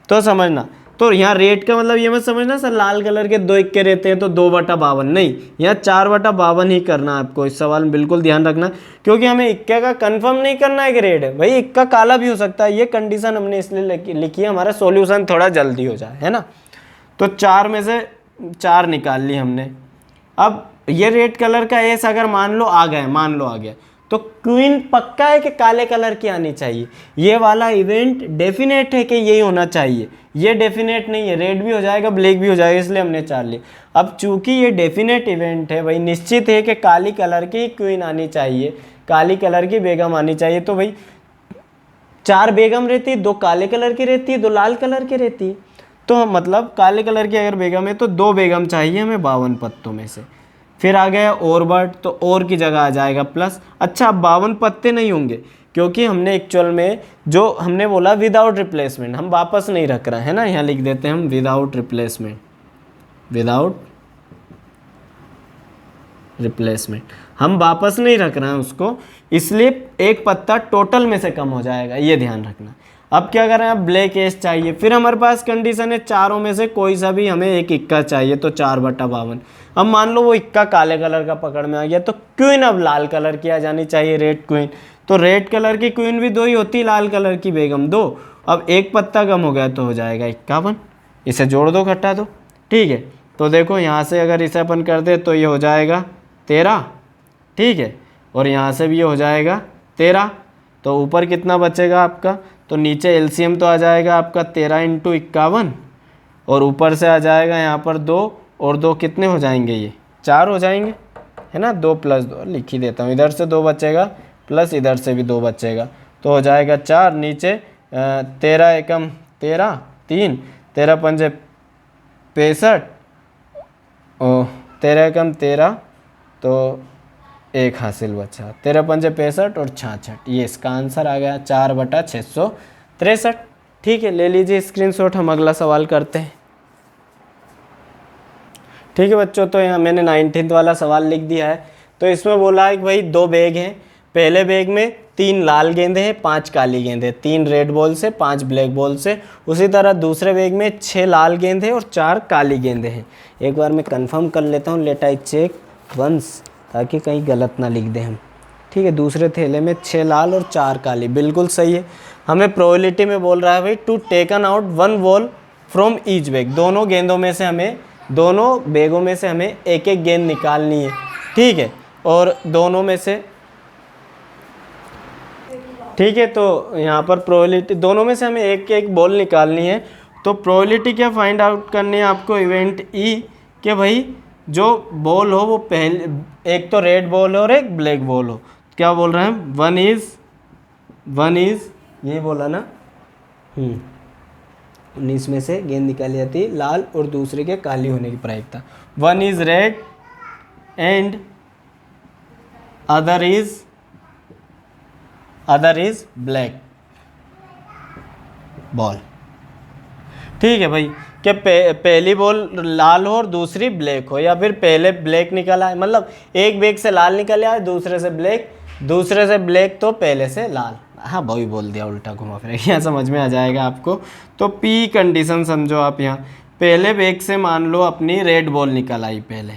तो समझना। तो यहाँ रेड का मतलब ये मत समझना सर लाल कलर के दो इक्के रहते हैं तो 2/52, नहीं, यहाँ 4/52 ही करना है आपको। इस सवाल में बिल्कुल ध्यान रखना, क्योंकि हमें इक्के का कंफर्म नहीं करना है कि रेड है, भाई इक्का काला भी हो सकता है, ये कंडीशन हमने इसलिए लिखी है हमारा सॉल्यूशन थोड़ा जल्दी हो जाए, है ना। तो 4 में से 4 निकाल ली हमने। अब ये रेड कलर का एस अगर मान लो आ गया, तो क्वीन पक्का है कि काले कलर की आनी चाहिए। ये वाला इवेंट डेफिनेट है कि यही होना चाहिए, ये डेफिनेट नहीं है, रेड भी हो जाएगा ब्लैक भी हो जाएगा, इसलिए हमने 4 ली। अब चूंकि ये डेफिनेट इवेंट है, भाई निश्चित है कि काली कलर की क्वीन आनी चाहिए, काली कलर की बेगम आनी चाहिए। तो भाई 4 बेगम रहती है, 2 काले कलर की रहती है, 2 लाल कलर की रहती है, तो मतलब काले कलर की अगर बेगम है तो 2 बेगम चाहिए हमें 52 पत्तों में से। फिर आ गया और वर्ड, तो और की जगह आ जाएगा प्लस। अच्छा, अब 52 पत्ते नहीं होंगे, क्योंकि हमने एक्चुअल में जो हमने बोला विदाउट रिप्लेसमेंट, हम वापस नहीं रख रहे हैं ना, यहाँ लिख देते हैं हम विदाउट रिप्लेसमेंट, हम वापस नहीं रख रहे हैं उसको, इसलिए एक पत्ता टोटल में से कम हो जाएगा, ये ध्यान रखना। अब क्या करें, अब ब्लैक एस चाहिए, फिर हमारे पास कंडीशन है चारों में से कोई सा भी हमें एक इक्का चाहिए, तो 4/52। अब मान लो वो इक्का काले कलर का पकड़ में आ गया, तो क्वीन अब लाल कलर की आ जानी चाहिए, रेड क्वीन। तो रेड कलर की क्वीन भी 2 ही होती, लाल कलर की बेगम 2। अब एक पत्ता कम हो गया तो हो जाएगा 51, इसे जोड़ दो, घटा दो, ठीक है। तो देखो यहाँ से अगर इसे अपन कर दे तो ये हो जाएगा 13, ठीक है, और यहाँ से भी ये हो जाएगा 13, तो ऊपर कितना बचेगा आपका, तो नीचे एलसीएम तो आ जाएगा आपका 13 × 51, और ऊपर से आ जाएगा यहाँ पर 2 और 2 कितने हो जाएंगे, ये 4 हो जाएंगे, है ना। 2 + 2 लिख ही देता हूँ, इधर से 2 बचेगा प्लस इधर से भी 2 बचेगा, तो हो जाएगा 4, नीचे 13 एकम 13, 3, 13 पंजे 65, और 13 एकम 13, तो 1 हासिल बचा, 13 पंजे 65 और 66, ये इसका आंसर आ गया 4/663। ठीक है, ले लीजिए स्क्रीनशॉट, हम अगला सवाल करते हैं। ठीक है बच्चों, तो यहाँ मैंने 19th वाला सवाल लिख दिया है। तो इसमें बोला है कि भाई 2 बैग हैं, पहले बैग में 3 लाल गेंदे हैं, 5 काली गेंदे, 3 रेड बॉल से, 5 ब्लैक बॉल से। उसी तरह दूसरे बैग में 6 लाल गेंदे हैं और 4 काली गेंदे हैं। एक बार मैं कंफर्म कर लेता हूँ, लेट आई चेक वंस, ताकि कहीं गलत ना लिख दें हम। ठीक है, दूसरे थैले में 6 लाल और 4 काली, बिल्कुल सही है। हमें प्रोबेबिलिटी में बोल रहा है भाई to taken out 1 ball from each bag, दोनों गेंदों में से हमें, दोनों बैगों में से हमें एक एक गेंद निकालनी है, ठीक है, और दोनों में से, ठीक है। तो यहाँ पर प्रोबेबिलिटी, दोनों में से हमें एक एक बॉल निकालनी है। तो प्रोबेबिलिटी क्या फाइंड आउट करनी है आपको, इवेंट ई, कि भाई जो बॉल हो वो पहले, एक तो रेड बॉल हो और एक ब्लैक बॉल हो। क्या बोल रहे हैं, वन इज ये बोला ना, 19 में से गेंद निकाली जाती है लाल और दूसरे के काली होने की प्रायिकता। 1 is red and other is black ball. ठीक है भाई, कि पहली बॉल लाल हो और दूसरी ब्लैक हो, या फिर पहले ब्लैक निकल आए, मतलब एक बैग से लाल निकल आए दूसरे से ब्लैक तो पहले से लाल। हाँ वही बोल दिया उल्टा घुमा फिर, यहाँ समझ में आ जाएगा आपको। तो पी कंडीशन समझो आप यहाँ, पहले बैग से मान लो अपनी रेड बॉल निकल आई पहले,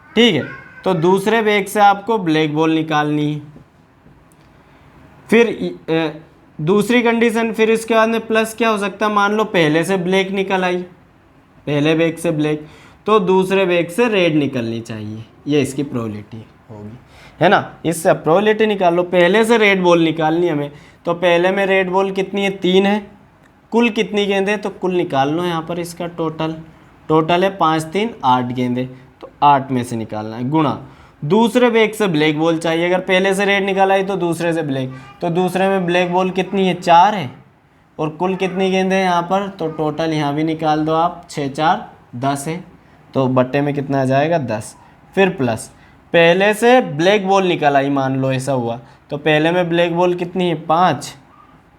ठीक है, तो दूसरे बैग से आपको ब्लैक बॉल निकालनी है। फिर दूसरी कंडीशन, फिर इसके बाद में प्लस क्या हो सकता है, मान लो पहले से ब्लैक निकल आई, पहले बैग से ब्लैक, तो दूसरे बैग से रेड निकलनी चाहिए, ये इसकी प्रोबेबिलिटी होगी, है ना। इससे प्रोबेबिलिटी निकाल लो, पहले से रेड बॉल निकालनी हमें, तो पहले में रेड बॉल कितनी है, 3 है, कुल कितनी गेंदें, तो कुल निकाल लो यहाँ पर इसका टोटल है 5 3 8 गेंदें, तो 8 में से निकालना है, गुणा दूसरे बैग से ब्लैक बॉल चाहिए, अगर पहले से रेड निकाल आई तो दूसरे से ब्लैक, तो दूसरे में ब्लैक बॉल कितनी है, 4 है, और कुल कितनी गेंदें हैं यहाँ पर, तो टोटल यहाँ भी निकाल दो आप, 6 4 10 है, तो बट्टे में कितना आ जाएगा 10। फिर प्लस पहले से ब्लैक बॉल निकल आई, मान लो ऐसा हुआ, तो पहले में ब्लैक बॉल कितनी है 5,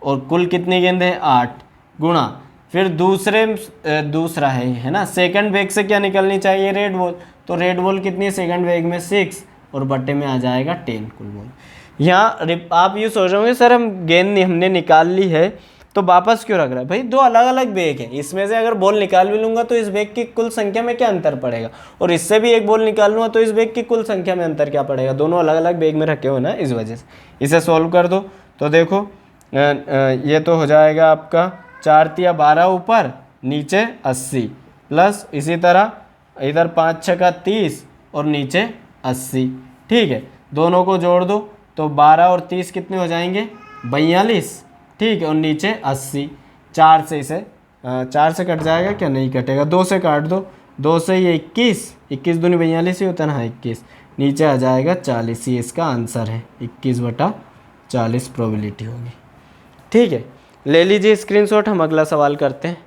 और कुल कितनी गेंदें हैं 8, गुणा फिर दूसरा है ना, सेकंड बैग से क्या निकलनी चाहिए, रेड बॉल, तो रेड बॉल कितनी है सेकंड बैग में 6, और बट्टे में आ जाएगा 10 कुल बॉल। यहाँ आप ये सोच रहे होंगे सर हम गेंद हमने निकाल ली है तो वापस क्यों रख रहा है, भाई दो अलग अलग बैग हैं, इसमें से अगर बॉल निकाल भी लूँगा तो इस बैग की कुल संख्या में क्या अंतर पड़ेगा, और इससे भी एक बॉल निकाल लूँगा तो इस बैग की कुल संख्या में अंतर क्या पड़ेगा, दोनों अलग अलग बैग में रखे हो ना, इस वजह से। इसे सॉल्व कर दो, तो देखो ये तो हो जाएगा आपका 4 तिया 12 ऊपर, नीचे 80, प्लस इसी तरह इधर 5 6 का 30 और नीचे 80, ठीक है, दोनों को जोड़ दो तो 12 और 30 कितने हो जाएंगे 42, ठीक है, और नीचे 80, 4 से इसे 4 से कट जाएगा क्या, नहीं कटेगा, 2 से काट दो, 2 से ये 21 दूनी 42 ही होता है ना, 21, नीचे आ जाएगा 40, ये इसका आंसर है, 21/40 प्रोबेबिलिटी होगी, ठीक है। ले लीजिए स्क्रीनशॉट, हम अगला सवाल करते हैं।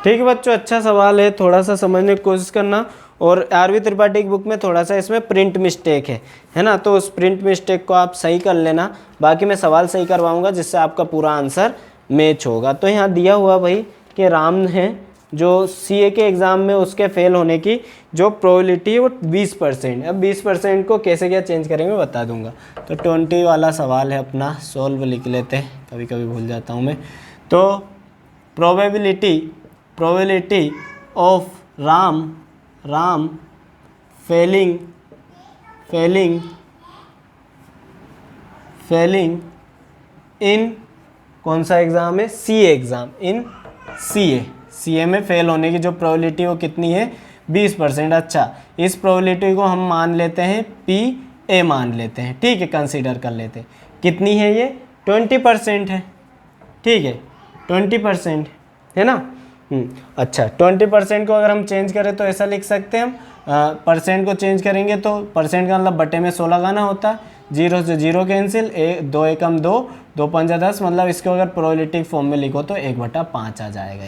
ठीक है बच्चों, अच्छा सवाल है, थोड़ा सा समझने की कोशिश करना, और आरवी त्रिपाठी की बुक में थोड़ा सा इसमें प्रिंट मिस्टेक है ना, तो उस प्रिंट मिस्टेक को आप सही कर लेना, बाकी मैं सवाल सही करवाऊंगा जिससे आपका पूरा आंसर मैच होगा। तो यहाँ दिया हुआ भाई कि राम है जो सीए के एग्ज़ाम में उसके फेल होने की जो प्रोबेबिलिटी है वो 20%। अब 20% को कैसे क्या चेंज करेंगे बता दूंगा। तो 20 वाला सवाल है अपना, सॉल्व लिख लेते हैं, कभी कभी भूल जाता हूँ मैं। तो प्रोबेबिलिटी ऑफ राम फेलिंग इन कौन सा एग्ज़ाम है, सीए एग्ज़ाम, इन सीए में फेल होने की जो प्रोबेबिलिटी वो कितनी है 20%। अच्छा, इस प्रोबेबिलिटी को हम मान लेते हैं PA मान लेते हैं, ठीक है, कंसीडर कर लेते हैं। कितनी है ये 20% है, ठीक है, 20% है ना। अच्छा, 20% को अगर हम चेंज करें तो ऐसा लिख सकते हैं हम, परसेंट को चेंज करेंगे तो परसेंट का मतलब बटे में 16 गाना होता है, 0 से 0 कैंसिल, 2 एकम 2, 2 पंजा 10, मतलब इसको अगर प्रोबेबिलिटी फॉर्म में लिखो तो 1/5 आ जाएगा।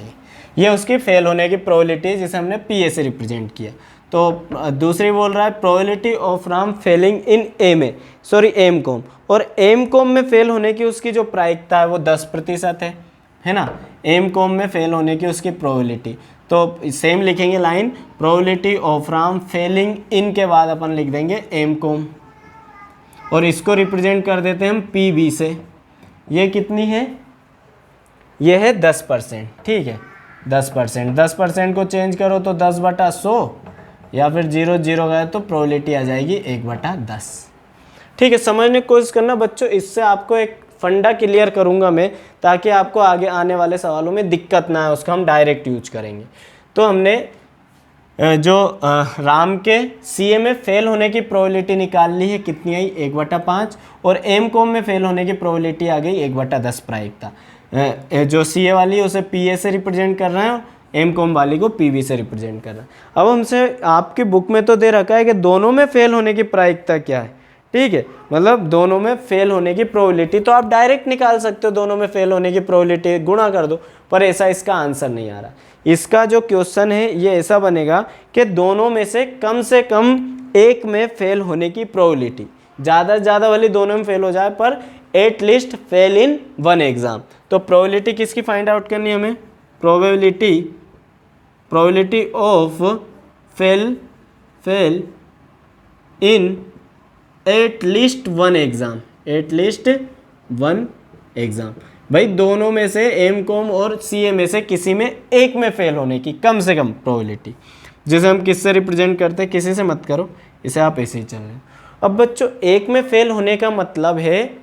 ये उसकी फेल होने की प्रोबेबिलिटी जिसे हमने PA से रिप्रेजेंट किया। तो दूसरी बोल रहा है probability of Ram failing in M Com, और एम कॉम में फेल होने की उसकी जो प्रायिकता है वो 10% है ना, एम कॉम में फेल होने की उसकी प्रोबेबिलिटी। तो सेम लिखेंगे line, probability of Ram failing इन के बाद अपन लिख देंगे एम कॉम, और इसको रिप्रेजेंट कर देते हैं हम PB से। ये कितनी है, ये है 10%, ठीक है, 10% को चेंज करो तो 10/100, या फिर 0 0 गए तो प्रोबेबिलिटी आ जाएगी 1/10। ठीक है, समझने की कोशिश करना बच्चों, इससे आपको एक फंडा क्लियर करूंगा मैं, ताकि आपको आगे आने वाले सवालों में दिक्कत ना आए, उसका हम डायरेक्ट यूज करेंगे। तो हमने जो राम के CA में फेल होने की प्रोबेबिलिटी निकाल ली है, कितनी आई 1/5, और एम कॉम में फेल होने की प्रोबेबिलिटी आ गई 1/10 प्रायिकता। जो CA वाली है उसे PA से रिप्रेजेंट कर रहे हैं, और एम कॉम वाली को PB से रिप्रेजेंट कर रहे हैं। अब हमसे आपकी बुक में तो दे रखा है कि दोनों में फेल होने की प्रायिकता क्या है, ठीक है, मतलब दोनों में फेल होने की प्रोबेबिलिटी तो आप डायरेक्ट निकाल सकते हो, दोनों में फेल होने की प्रोबेबिलिटी गुणा कर दो, पर ऐसा इसका आंसर नहीं आ रहा। इसका जो क्वेश्चन है ये ऐसा बनेगा कि दोनों में से कम एक में फेल होने की प्रोबेबिलिटी, ज़्यादा से ज़्यादा वाली दोनों में फेल हो जाए पर एटलीस्ट फेल इन 1 एग्जाम। तो प्रोबेबिलिटी किसकी फाइंड आउट करनी है हमें, probability of fail in at least one exam. भाई दोनों में से एमकॉम और सीए में से किसी में एक में फेल होने की कम से कम प्रोबेबिलिटी, जैसे हम किससे रिप्रेजेंट करते हैं, किसी से मत करो, इसे आप ऐसे ही चल रहे हो। अब बच्चों एक में फेल होने का मतलब है,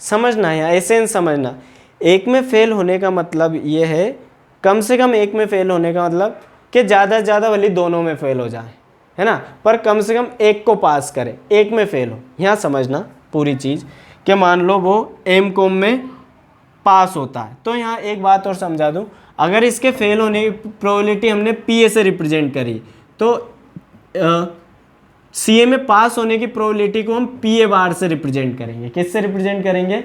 समझना है एसेंस समझना, एक में फेल होने का मतलब ये है, कम से कम एक में फेल होने का मतलब कि ज़्यादा से ज़्यादा भले दोनों में फेल हो जाए, है ना, पर कम से कम एक को पास करे, एक में फेल हो। यहाँ समझना पूरी चीज़ कि मान लो वो एमकॉम में पास होता है, तो यहाँ एक बात और समझा दूँ, अगर इसके फेल होने की प्रोबेबिलिटी हमने पीए से रिप्रेजेंट करी, तो सीए में पास होने की प्रोबेबिलिटी को हम पीए बार से रिप्रेजेंट करेंगे। किससे रिप्रेजेंट करेंगे?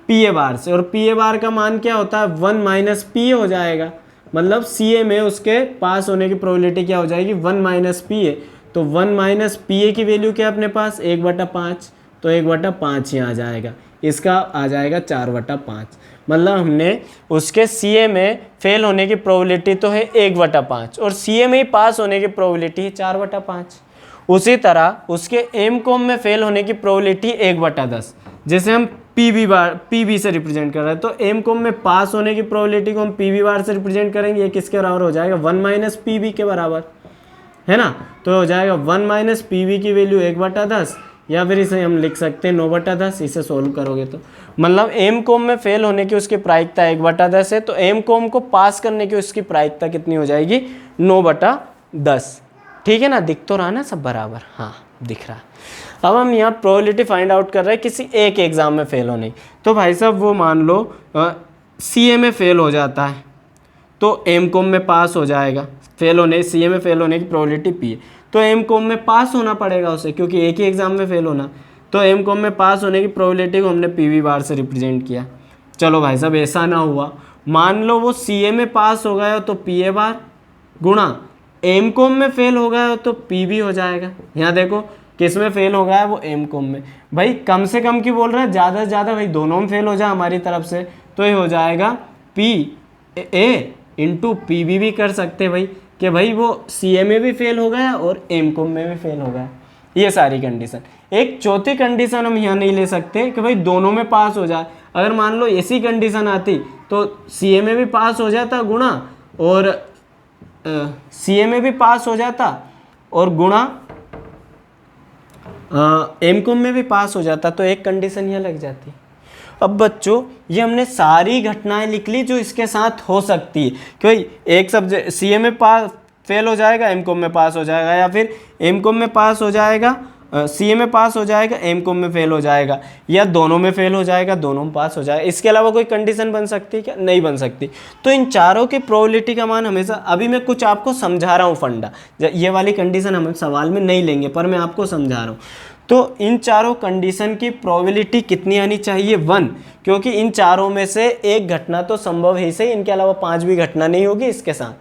पीए बार से। और पीए बार का मान क्या होता है? 1 माइनस पीए हो जाएगा। मतलब सीए में उसके पास होने की प्रोबेबिलिटी क्या हो जाएगी? 1 माइनस पीए। तो 1 माइनस पीए की वैल्यू क्या अपने पास? 1/5। तो 1/5 यहाँ आ जाएगा, इसका आ जाएगा 4/5। मतलब हमने उसके सीए में फेल होने की प्रोबेबिलिटी तो है 1/5 और सीए में ही पास होने की प्रोबेबिलिटी है 4/5। उसी तरह उसके एमकॉम में फेल होने की प्रोबेबिलिटी 1/10। जैसे हम पीबी से रिप्रेजेंट कर रहे हैं, तो एमकॉम में पास होने की प्रोबेबिलिटी को हम पीबी बार से रिप्रेजेंट करेंगे। ये किसके बराबर हो जाएगा? 1 माइनस पीबी के बराबर, है ना। तो हो जाएगा 1 माइनस पीबी की वैल्यू 1/10, या फिर इसे हम लिख सकते हैं 9/10। इसे सोल्व करोगे तो मतलब एमकॉम में फेल होने की उसकी प्रायिकता 1/10 है, तो एमकॉम को पास करने की उसकी प्रायिकता कितनी हो जाएगी? 9/10। ठीक है ना, दिख तो रहा ना सब बराबर? हाँ दिख रहा। अब हम यहाँ प्रोबेबिलिटी फाइंड आउट कर रहे हैं किसी एक एग्जाम में फेल होने की। तो भाई साहब वो मान लो सीए में फेल हो जाता है तो एमकॉम में पास हो जाएगा। सीए में फेल होने की प्रोबेबिलिटी पी है, तो एमकॉम में पास होना पड़ेगा उसे, क्योंकि एक ही एग्जाम में फेल होना। तो एमकॉम में पास होने की प्रोबेबिलिटी को हमने पीवी बार से रिप्रेजेंट किया। चलो भाई साहब ऐसा ना हुआ, मान लो वो सीए में पास हो गया तो पीए बार गुणा एमकॉम में फेल हो गया तो पीबी हो जाएगा। यहाँ देखो किस में फेल हो गया है? वो एमकॉम में। भाई कम से कम की बोल रहे हैं, ज़्यादा से ज़्यादा भाई दोनों में फेल हो जाए हमारी तरफ से, तो ये हो जाएगा पी ए इंटू पीबी भी कर सकते हैं भाई, कि भाई वो सीए में भी फेल हो गया और एमकॉम में भी फेल हो गया। ये सारी कंडीशन। एक चौथी कंडीशन हम यहाँ नहीं ले सकते कि भाई दोनों में पास हो जाए। अगर मान लो ऐसी कंडीशन आती तो सीए में भी पास हो जाता गुणा, और सीए में भी पास हो जाता और गुणा एमकॉम में भी पास हो जाता, तो एक कंडीशन यह लग जाती। अब बच्चों ये हमने सारी घटनाएं लिख ली जो इसके साथ हो सकती है कि भाई एक सब्जेक्ट सीए में पास फेल हो जाएगा, एमकॉम में पास हो जाएगा, या फिर एमकॉम में पास हो जाएगा, सीए में पास हो जाएगा, एमकॉम में फेल हो जाएगा, या दोनों में फेल हो जाएगा, दोनों में पास हो जाएगा। इसके अलावा कोई कंडीशन बन सकती है क्या? नहीं बन सकती। तो इन चारों की प्रोबेबिलिटी का मान हमेशा, अभी मैं कुछ आपको समझा रहा हूँ फंडा, ये वाली कंडीशन हम सवाल में नहीं लेंगे पर मैं आपको समझा रहा हूँ। तो इन चारों कंडीशन की प्रोबेबिलिटी कितनी आनी चाहिए? 1, क्योंकि इन चारों में से एक घटना तो संभव है ही सही, इनके अलावा 5 घटना नहीं होगी इसके साथ,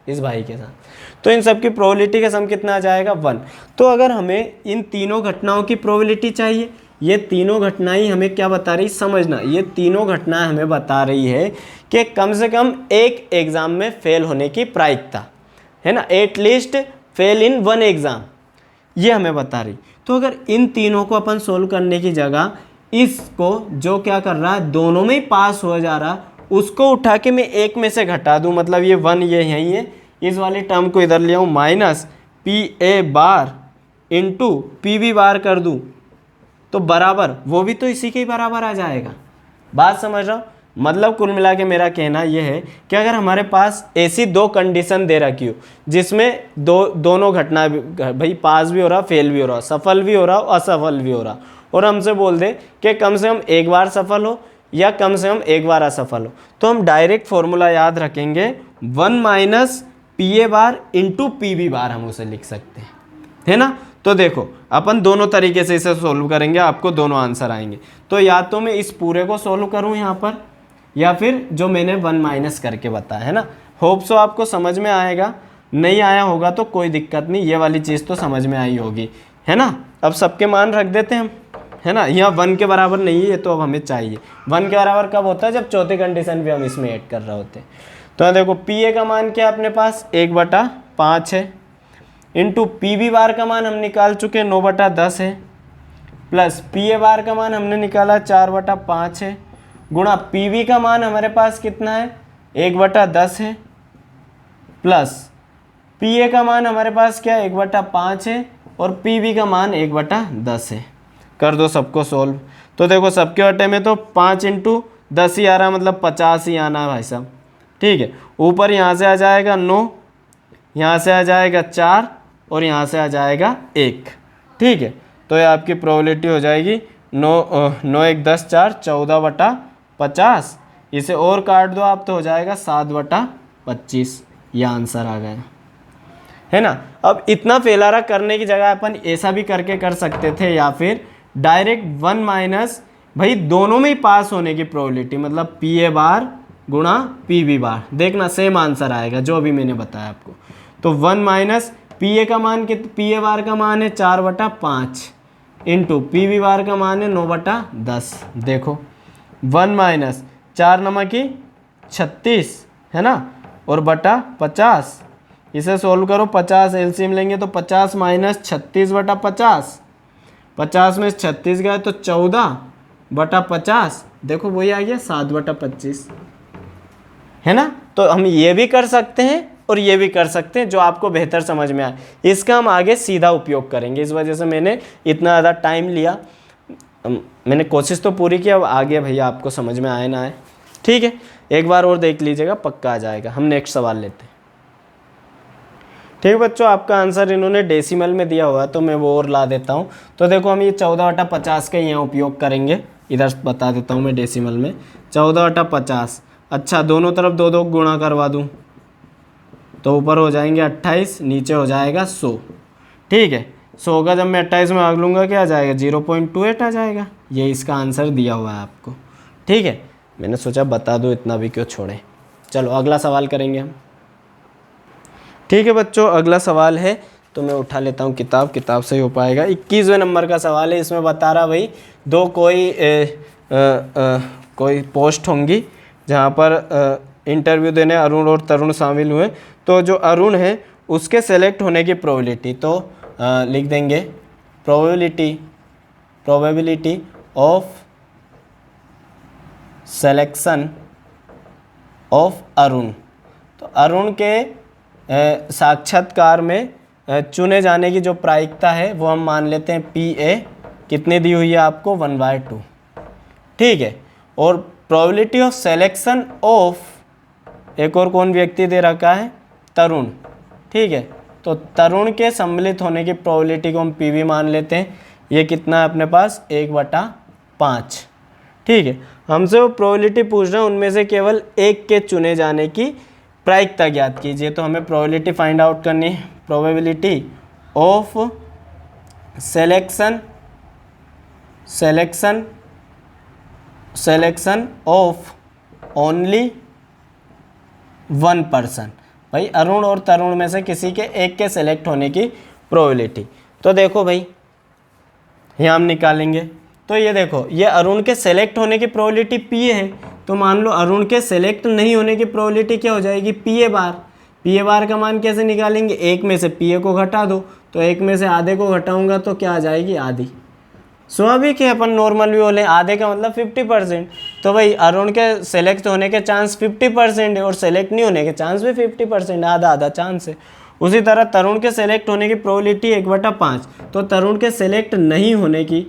इस भाई के साथ। तो इन सब की प्रोबेबिलिटी का सम कितना आ जाएगा? 1। तो अगर हमें इन तीनों घटनाओं की प्रोबेबिलिटी चाहिए, ये तीनों घटनाएं हमें क्या बता रही? समझना, ये तीनों घटनाएं हमें बता रही है कि कम से कम एक एग्ज़ाम में फेल होने की प्रायिकता, है ना, एटलीस्ट फेल इन 1 एग्ज़ाम, ये हमें बता रही। तो अगर इन तीनों को अपन सोल्व करने की जगह इसको जो क्या कर रहा है, दोनों में ही पास हो जा रहा, उसको उठा के मैं एक में से घटा दूं, मतलब ये 1 ये यहीं है, इस वाली टर्म को इधर ले आऊँ, minus P A bar into P B bar कर दूं, तो बराबर वो भी तो इसी के ही बराबर आ जाएगा। बात समझ रहा हूँ? मतलब कुल मिला के मेरा कहना यह है कि अगर हमारे पास ऐसी 2 कंडीशन दे रखी हो जिसमें दोनों घटना भाई पास भी हो रहा, फेल भी हो रहा, सफल भी हो रहा, असफल भी हो रहा, और हमसे बोल दे कि कम से कम एक बार सफल हो या कम से कम एक बार असफल हो, तो हम डायरेक्ट फॉर्मूला याद रखेंगे 1 minus P A bar into P B bar, हम उसे लिख सकते हैं, है ना। तो देखो अपन दोनों तरीके से इसे सोल्व करेंगे, आपको दोनों आंसर आएंगे। तो या तो मैं इस पूरे को सोल्व करूं यहाँ पर, या फिर जो मैंने 1 माइनस करके बताया, है ना। होप सो आपको समझ में आएगा, नहीं आया होगा तो कोई दिक्कत नहीं, ये वाली चीज़ तो समझ में आई होगी, है ना। अब सबके मान रख देते हैं हम, है ना। यहाँ 1 के बराबर नहीं है, ये तो अब हमें चाहिए। 1 के बराबर कब होता है? जब चौथी कंडीशन भी हम इसमें ऐड कर रहे होते हैं। तो देखो पी ए का मान क्या है अपने पास 1/5 है, इंटू पी बी बार का मान हम निकाल चुके 9/10 है, प्लस पी ए बार का मान हमने निकाला 4/5 है, गुणा पी बी का मान हमारे पास कितना है 1/10 है, प्लस पी ए का मान हमारे पास क्या है 1/5 है, और पी बी का मान 1/10 है। कर दो सबको सोल्व। तो देखो सबके वटे में तो 5 × 10 ही आ रहा, मतलब 50 ही आना है भाई साहब। ठीक है, ऊपर यहाँ से आ जाएगा 9, यहाँ से आ जाएगा 4, और यहाँ से आ जाएगा 1। ठीक है, तो ये आपकी प्रोबेबिलिटी हो जाएगी 9 1 10 4 14/50। इसे और काट दो आप तो हो जाएगा 7/25। यह आंसर आ गया, है ना। अब इतना फैलारा करने की जगह अपन ऐसा भी करके कर सकते थे, या फिर डायरेक्ट 1 माइनस, भाई दोनों में ही पास होने की प्रोबेबिलिटी, मतलब पी ए बार गुणा पी बी बार, देखना सेम आंसर आएगा जो अभी मैंने बताया आपको। तो 1 माइनस पी ए का मान पी ए बार का मान है 4/5 इंटू पी बी बार का मान है 9/10। देखो 1 माइनस 4 नमकी 36 है ना, और बटा 50, इसे सोल्व करो। 50 एलसीएम लेंगे तो 50 माइनस 36/50, 50 में 36 गए तो 14/50, देखो वही आ गया 7/25, है ना। तो हम ये भी कर सकते हैं और ये भी कर सकते हैं, जो आपको बेहतर समझ में आए। इसका हम आगे सीधा उपयोग करेंगे, इस वजह से मैंने इतना ज़्यादा टाइम लिया। मैंने कोशिश तो पूरी की, अब आगे भैया आपको समझ में आए ना आए। ठीक है, एक बार और देख लीजिएगा, पक्का आ जाएगा। हम नेक्स्ट सवाल लेते हैं। ठीक है बच्चों, आपका आंसर इन्होंने डेसिमल में दिया हुआ है, तो मैं वो और ला देता हूँ। तो देखो हम ये 14/50 का यहाँ उपयोग करेंगे, इधर बता देता हूँ मैं डेसिमल में 14/50। अच्छा, दोनों तरफ 2 गुणा करवा दूँ तो ऊपर हो जाएंगे 28, नीचे हो जाएगा 100। ठीक है, 100 का जब मैं 28 में भाग लूँगा क्या आ जाएगा 0.28 आ जाएगा। ये इसका आंसर दिया हुआ है आपको। ठीक है, मैंने सोचा बता दूँ, इतना भी क्यों छोड़े। चलो अगला सवाल करेंगे हम। ठीक है बच्चों, अगला सवाल है, तो मैं उठा लेता हूँ किताब से ही हो पाएगा। 21वें नंबर का सवाल है। इसमें बता रहा भाई दो कोई पोस्ट होंगी जहाँ पर इंटरव्यू देने अरुण और तरुण शामिल हुए। तो जो अरुण है उसके सेलेक्ट होने की प्रोबेबिलिटी, तो लिख देंगे probability of selection of Arun. तो अरुण के साक्षात्कार में चुने जाने की जो प्रायिकता है वो हम मान लेते हैं पी ए, कितनी दी हुई है आपको 1/2। ठीक है, और प्रोबेबिलिटी ऑफ सिलेक्शन ऑफ एक और कौन व्यक्ति दे रखा है तरुण। ठीक है, तो तरुण के सम्मिलित होने की प्रोबेबिलिटी को हम पी बी मान लेते हैं। ये कितना है अपने पास 1/5। ठीक है, हमसे वो प्रोबेबिलिटी पूछ रहे हैं उनमें से केवल एक के चुने जाने की प्रायिकता ज्ञात कीजिए। तो हमें प्रोबेबिलिटी फाइंड आउट करनी है, probability of selection of only 1 person. भाई अरुण और तरुण में से किसी के एक के सेलेक्ट होने की प्रोबेबिलिटी। तो देखो भाई यहाँ हम निकालेंगे, तो ये देखो ये अरुण के सेलेक्ट होने की प्रोबेबिलिटी पी है, तो मान लो अरुण के सेलेक्ट नहीं होने की प्रोबेबिलिटी क्या हो जाएगी P A bar. P A बार का मान कैसे निकालेंगे, एक में से पी ए को घटा दो, तो एक में से आधे को घटाऊंगा तो क्या आ जाएगी आधी। स्वाभाविक है, अपन नॉर्मल भी बोले आधे का मतलब 50%। तो भाई अरुण के सेलेक्ट होने के चांस 50% है और सेलेक्ट नहीं होने के चांस भी 50%, आधा आधा चांस है। उसी तरह तरुण के सेलेक्ट होने की प्रोबेबिलिटी 1/5, तो तरुण के सेलेक्ट नहीं होने की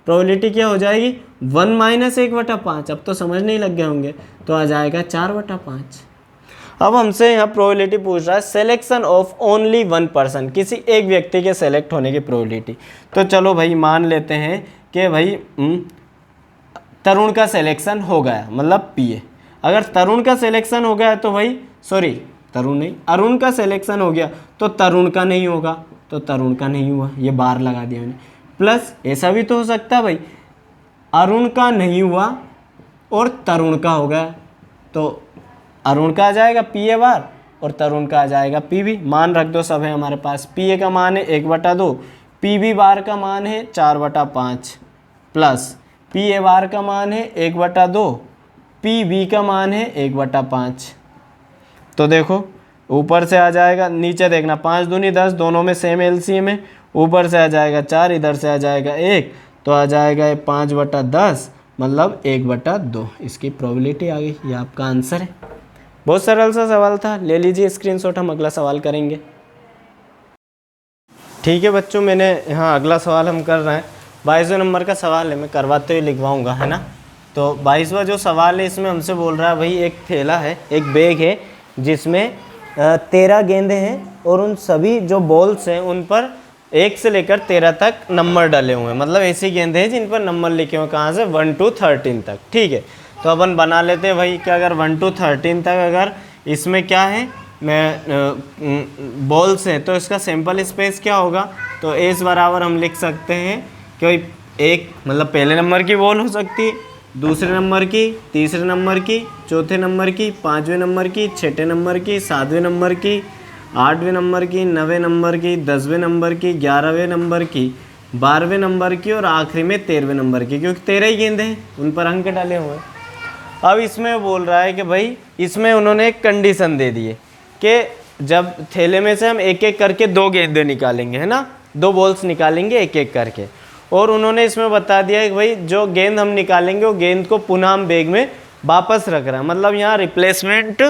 प्रोबेबिलिटी क्या हो जाएगी 1 माइनस 1/5। अब तो समझने ही लग गए होंगे, तो आ जाएगा 4/5। अब हमसे यहाँ प्रोबेबिलिटी पूछ रहा है सिलेक्शन ऑफ ओनली 1 पर्सन, किसी एक व्यक्ति के सेलेक्ट होने की प्रोबेबिलिटी। तो चलो भाई मान लेते हैं कि भाई तरुण का सिलेक्शन हो गया, मतलब पी ए। अगर तरुण का सिलेक्शन हो गया तो भाई सॉरी तरुण नहीं, अरुण का सिलेक्शन हो गया तो तरुण का नहीं होगा, तो तरुण का नहीं हुआ, ये बार लगा दिया मैंने। प्लस ऐसा भी तो हो सकता है भाई अरुण का नहीं हुआ और तरुण का हो गया, तो अरुण का आ जाएगा पी ए बार और तरुण का आ जाएगा पी बी। मान रख दो सब है हमारे पास। पी ए का मान है 1/2, पी बी बार का मान है 4/5, प्लस पी ए बार का मान है 1/2, पी बी का मान है 1/5। तो देखो ऊपर से आ जाएगा, नीचे देखना 5 दूनी 10, दोनों में सेम एलसीएम है। ऊपर से आ जाएगा 4, इधर से आ जाएगा 1, तो आ जाएगा ये 5/10 मतलब 1/2। इसकी प्रोबेबिलिटी आ गई, ये आपका आंसर है। बहुत सरल सा सवाल था, ले लीजिए स्क्रीनशॉट, हम अगला सवाल करेंगे। ठीक है बच्चों, मैंने यहाँ अगला सवाल हम कर रहे हैं। 22वें नंबर का सवाल है, मैं करवाते हुए लिखवाऊँगा, है ना। तो 22वां जो सवाल है इसमें हमसे बोल रहा है भाई एक थैला है, एक बैग है जिसमें 13 गेंदें हैं और उन सभी जो बॉल्स हैं उन पर 1 से लेकर 13 तक नंबर डले हुए हैं। मतलब ऐसी गेंदें हैं जिन पर नंबर लिखे हुए, कहाँ से 1 to 13 तक। ठीक है, तो अपन बना लेते हैं भाई कि अगर 1 to 13 तक अगर इसमें क्या है बॉल्स हैं तो इसका सैंपल स्पेस क्या होगा। तो एस बराबर हम लिख सकते हैं कि एक मतलब पहले नंबर की बॉल हो सकती है, दूसरे नंबर की, तीसरे नंबर की, चौथे नंबर की, 5वें नंबर की, 6ठे नंबर की, 7वें नंबर की, 8वें नंबर की, 9वें नंबर की, 10वें नंबर की, 11वें नंबर की, 12वें नंबर की और आखिरी में 13वें नंबर की, क्योंकि 13 ही गेंदें हैं, उन पर अंक डाले हुए हैं। अब इसमें बोल रहा है कि भाई इसमें उन्होंने एक कंडीशन दे दी है कि जब थैले में से हम एक एक करके 2 गेंदें निकालेंगे, है ना, 2 बॉल्स निकालेंगे एक एक करके, और उन्होंने इसमें बता दिया है कि भाई जो गेंद हम निकालेंगे वो गेंद को पुनः हम बैग में वापस रख रहे हैं। मतलब यहाँ रिप्लेसमेंट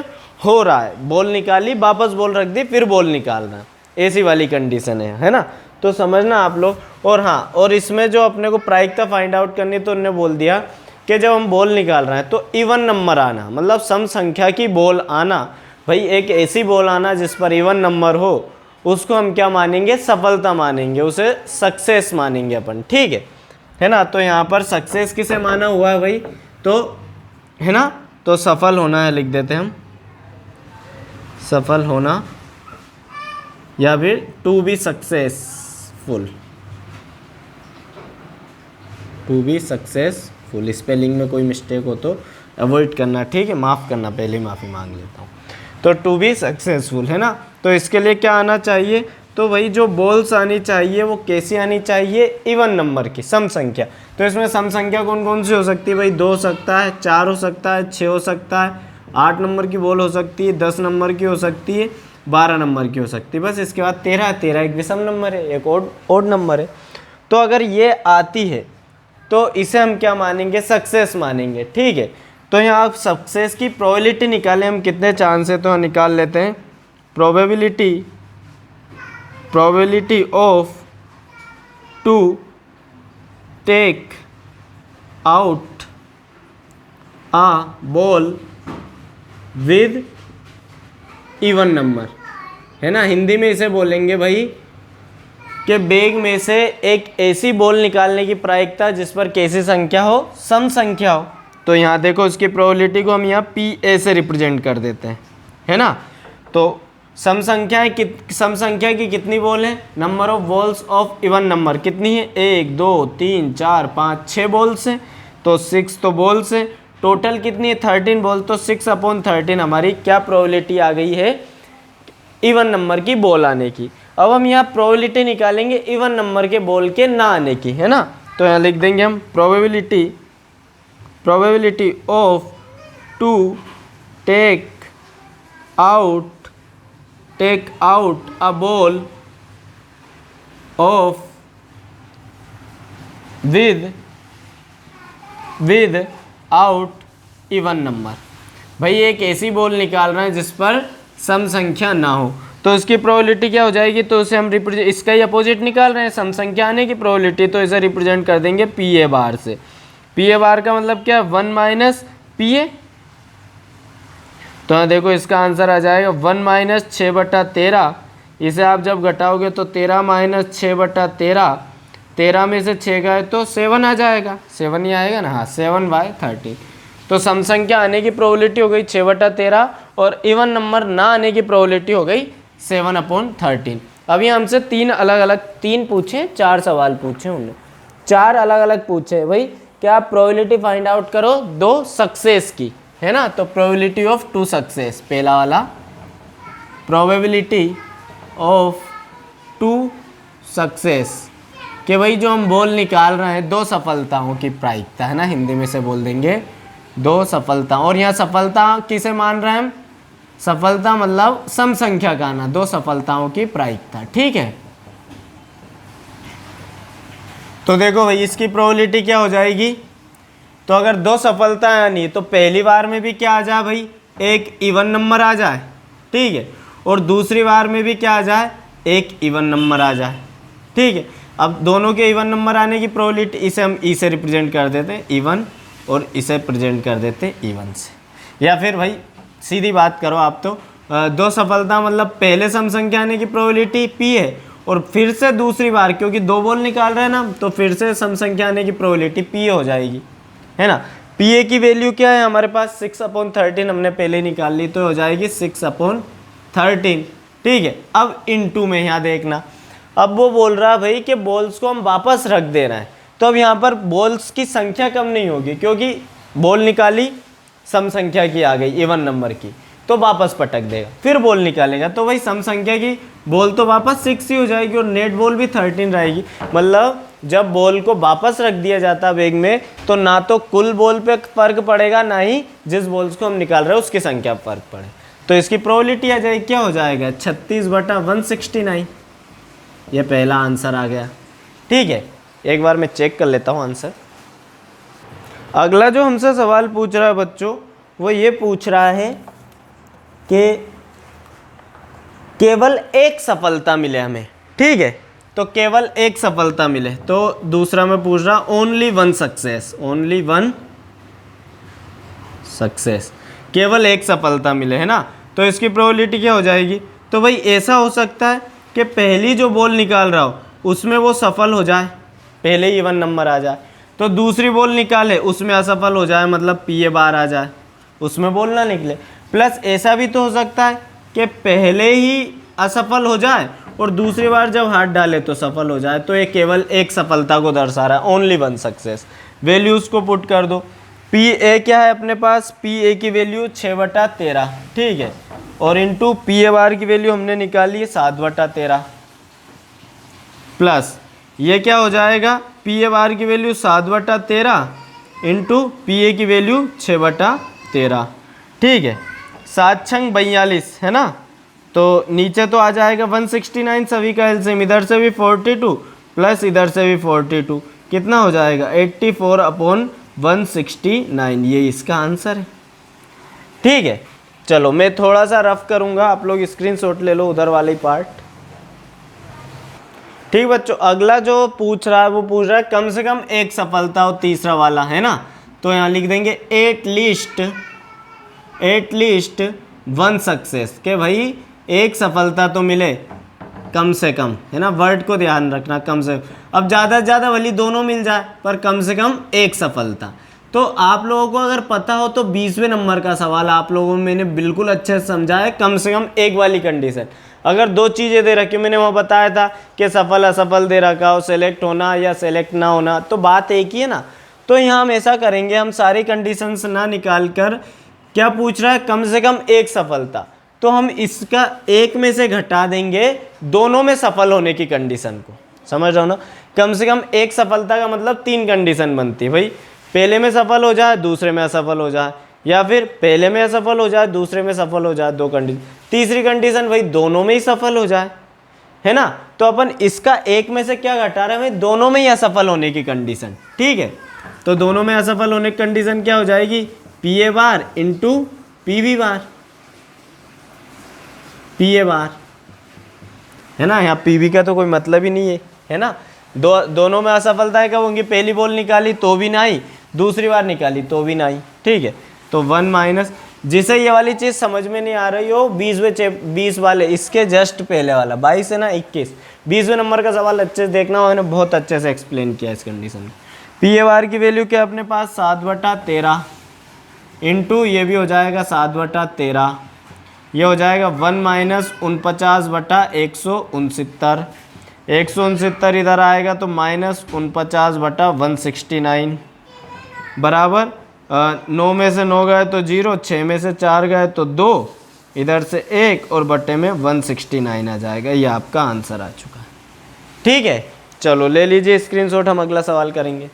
हो रहा है, बॉल निकाली वापस बॉल रख दी फिर बॉल निकालना है, ऐसी वाली कंडीशन है ना। तो समझना आप लोग। और हाँ, और इसमें जो अपने को प्रायिकता फाइंड आउट करनी, तो उन्होंने बोल दिया कि जब हम बॉल निकाल रहे हैं तो इवन नंबर आना, मतलब सम संख्या की बॉल आना, भाई एक ऐसी बॉल आना जिस पर इवन नंबर हो, उसको हम क्या मानेंगे, सफलता मानेंगे, उसे सक्सेस मानेंगे अपन। ठीक है ना। तो यहाँ पर सक्सेस किसे माना हुआ है भाई, तो है ना, तो सफल होना है, लिख देते हैं हम सफल होना, या फिर to be successful, to be successful. Spelling में कोई मिस्टेक हो तो अवॉइड करना, ठीक है, माफ़ करना, पहले माफ़ी मांग लेता हूँ। तो टू बी सक्सेसफुल, है ना। तो इसके लिए क्या आना चाहिए, तो वही जो बॉल्स आनी चाहिए वो कैसी आनी चाहिए, इवन नंबर की, सम संख्या। तो इसमें सम संख्या कौन कौन सी हो सकती है भाई, 2 हो सकता है, 4 हो सकता है, 6 हो सकता है, 8 नंबर की बॉल हो सकती है, 10 नंबर की हो सकती है, 12 नंबर की हो सकती है, बस। इसके बाद 13 एक विषम नंबर है, एक ओड नंबर है। तो अगर ये आती है तो इसे हम क्या मानेंगे, सक्सेस मानेंगे। ठीक है, तो यहाँ आप सक्सेस की प्रोबेबिलिटी निकालें हम, कितने चांस है तो निकाल लेते हैं। Probability of to take out a ball with even number, है ना। हिंदी में इसे बोलेंगे भाई कि बैग में से एक ऐसी बॉल निकालने की प्रायिकता जिस पर कैसी संख्या हो, सम संख्या हो। तो यहाँ देखो इसकी प्रोबेबिलिटी को हम यहाँ PA से रिप्रेजेंट कर देते हैं, है ना। तो सम संख्या की कितनी बॉल है, number of balls of even number कितनी है, 1 2 3 4 5 6 बॉल्स हैं, तो 6 तो बॉल्स हैं। टोटल कितनी है, 13 बॉल, तो 6/13 हमारी क्या प्रोबेबिलिटी आ गई है, इवन नंबर की बॉल आने की। अब हम यहाँ प्रोबेबिलिटी निकालेंगे इवन नंबर के बॉल के ना आने की, है ना। तो यहाँ लिख देंगे हम probability of to take out a ball of without even number. भाई एक ऐसी बॉल निकाल रहे हैं जिस पर सम संख्या ना हो, तो इसकी प्रोबेबिलिटी क्या हो जाएगी, तो उसे हम रिप्रेजेंट, इसका ही अपोजिट निकाल रहे हैं, सम संख्या आने की प्रोबेबिलिटी, तो इसे रिप्रेजेंट कर देंगे PA बार से। PA बार का मतलब क्या, 1 - PA। तो देखो इसका आंसर आ जाएगा 1 - 6/13। इसे आप जब घटाओगे तो 13 - 6/13, 13 में से 6 गए तो 7 आ जाएगा, 7 ही आएगा ना, हाँ 7/13। तो सम संख्या आने की प्रोबेबिलिटी हो गई 6/13 और इवन नंबर ना आने की प्रोबेबिलिटी हो गई 7/13। अभी हमसे 3 पूछे, 4 सवाल पूछे उन्होंने, 4 अलग अलग पूछे भाई, क्या आप प्रोबेबिलिटी फाइंड आउट करो 2 सक्सेस की, है ना। तो प्रोबेबिलिटी ऑफ 2 सक्सेस, पहला वाला प्रोबेबिलिटी ऑफ 2 सक्सेस, कि भाई जो हम बॉल निकाल रहे हैं 2 सफलताओं की प्रायिकता, है ना, हिंदी में से बोल देंगे 2 सफलता। और यहाँ सफलता किसे मान रहे हैं हम, सफलता मतलब सम संख्या का आना, दो सफलताओं की प्रायिकता। ठीक है, तो देखो भाई इसकी प्रोबेबिलिटी क्या हो जाएगी, तो अगर दो सफलताएं आनी तो पहली बार में भी क्या आ जाए भाई, एक इवन नंबर आ जाए। ठीक है, और दूसरी बार में भी क्या आ जाए, एक इवन नंबर आ जाए। ठीक है, अब दोनों के इवन नंबर आने की प्रोबेबिलिटी, इसे हम ई से रिप्रेजेंट कर देते हैं इवन, और इसे प्रेजेंट कर देते हैं इवन से। या फिर भाई सीधी बात करो आप, तो दो सफलता मतलब पहले सम संख्या आने की प्रोबेबिलिटी पी है, और फिर से दूसरी बार क्योंकि दो बॉल निकाल रहे हैं ना, तो फिर से सम संख्या आने की प्रोबेबिलिटी पी हो जाएगी, है ना। पी ए की वैल्यू क्या है हमारे पास, 6/13 हमने पहले निकाल ली, तो हो जाएगी 6/13। ठीक है, अब इनटू में यहाँ देखना, अब वो बोल रहा है भाई कि बॉल्स को हम वापस रख दे रहे हैं, तो अब यहाँ पर बॉल्स की संख्या कम नहीं होगी, क्योंकि बॉल निकाली सम संख्या की आ गई इवन नंबर की, तो वापस पटक देगा, फिर बॉल निकालेगा, तो वही सम संख्या की बॉल तो वापस 6 ही हो जाएगी, और नेट बॉल भी 13 रहेगी। मतलब जब बॉल को वापस रख दिया जाता बैग में, तो ना तो कुल बॉल पे फर्क पड़ेगा, ना ही जिस बॉल्स को हम निकाल रहे हैं उसकी संख्या पर फर्क पड़े, तो इसकी प्रोबेबिलिटी आ जाएगी, क्या हो जाएगा, 36/169। ये पहला आंसर आ गया। ठीक है, एक बार मैं चेक कर लेता हूँ आंसर। अगला जो हमसे सवाल पूछ रहा है बच्चों, वो ये पूछ रहा है कि केवल एक सफलता मिले हमें। ठीक है, तो केवल एक सफलता मिले, तो दूसरा मैं पूछ रहा only one success, only one success, केवल एक सफलता मिले, है ना। तो इसकी प्रोबेबिलिटी क्या हो जाएगी, तो भाई ऐसा हो सकता है कि पहली जो बॉल निकाल रहा हो उसमें वो सफल हो जाए, पहले ही इवन नंबर आ जाए, तो दूसरी बॉल निकाले उसमें असफल हो जाए, मतलब पी ए बार आ जाए, उसमें बॉल ना निकले। प्लस ऐसा भी तो हो सकता है कि पहले ही असफल हो जाए और दूसरी बार जब हाथ डाले तो सफल हो जाए, तो ये केवल एक सफलता को दर्शा रहा है, ओनली वन सक्सेस। वैल्यूज़ को पुट कर दो, पी ए क्या है अपने पास, पी ए की वैल्यू 6/13। ठीक है, और इंटू पी ए बार की वैल्यू हमने निकाली है 7/13, प्लस ये क्या हो जाएगा, पी ए बार की वैल्यू 7/13 इंटू पी ए की वैल्यू 6/13। ठीक है, 7 छंग 42, है ना, तो नीचे तो आ जाएगा 169 सभी का एलसीएम, इधर से भी 42 प्लस इधर से भी 42, कितना हो जाएगा 84/169, ये इसका आंसर है। ठीक है, चलो मैं थोड़ा सा रफ करूंगा, आप लोग स्क्रीनशॉट ले लो उधर वाली पार्ट। ठीक बच्चों, अगला जो पूछ रहा है वो पूछ रहा है कम से कम एक सफलता हो, तीसरा वाला, है ना, तो यहाँ लिख देंगे एटलीस्ट वन सक्सेस, के भाई एक सफलता तो मिले कम से कम, है ना, वर्ड को ध्यान रखना, कम से, अब ज़्यादा से ज़्यादा भले दोनों मिल जाए पर कम से कम एक सफलता। तो आप लोगों को अगर पता हो तो 20वें नंबर का सवाल आप लोगों में मैंने बिल्कुल अच्छे से समझा है, कम से कम एक वाली कंडीशन। अगर दो चीज़ें दे रखी, मैंने वहाँ बताया था कि सफल असफल दे रखा हो, सेलेक्ट होना या सेलेक्ट ना होना, तो बात एक ही है ना। तो यहाँ हम ऐसा करेंगे, हम सारी कंडीशंस ना निकाल कर, क्या पूछ रहा है, कम से कम एक सफलता, तो हम इसका एक में से घटा देंगे दोनों में सफल होने की कंडीशन को, समझ रहे हो ना। कम से कम एक सफलता का मतलब 3 कंडीशन बनती है भाई, पहले में सफल हो जाए, दूसरे में असफल हो जाए, या फिर पहले में असफल हो जाए, दूसरे में सफल हो जाए, 2 कंडीशन। तीसरी कंडीशन भाई दोनों में ही सफल हो जाए, है ना। तो अपन इसका एक में से क्या घटा रहे हैं भाई, दोनों में ही असफल होने की कंडीशन। ठीक है, तो दोनों में असफल होने की कंडीशन क्या हो जाएगी, P A bar into P B bar, P A bar, है ना। यहाँ पी बी का तो कोई मतलब ही नहीं है ना। दोनों में असफलताएं कब होंगी, पहली बॉल निकाली तो भी ना आई, दूसरी बार निकाली तो भी ना आई। ठीक है, तो 1 माइनस, जिसे ये वाली चीज़ समझ में नहीं आ रही हो, 20 वाले इसके जस्ट पहले वाला 22 है ना 21, 20वें नंबर का सवाल अच्छे से देखना, मैंने बहुत अच्छे से एक्सप्लेन किया इस कंडीशन में। पी ए बार की वैल्यू क्या अपने पास 7/13 इंटू ये भी हो जाएगा 7/13, ये हो जाएगा 1 माइनस 49/169, 169 इधर आएगा तो माइनस 49/169 बराबर 9 में से 9 गए तो 0, 6 में से 4 गए तो 2, इधर से 1 और बट्टे में 169 आ जाएगा। ये आपका आंसर आ चुका है। ठीक है, चलो ले लीजिए स्क्रीनशॉट, हम अगला सवाल करेंगे।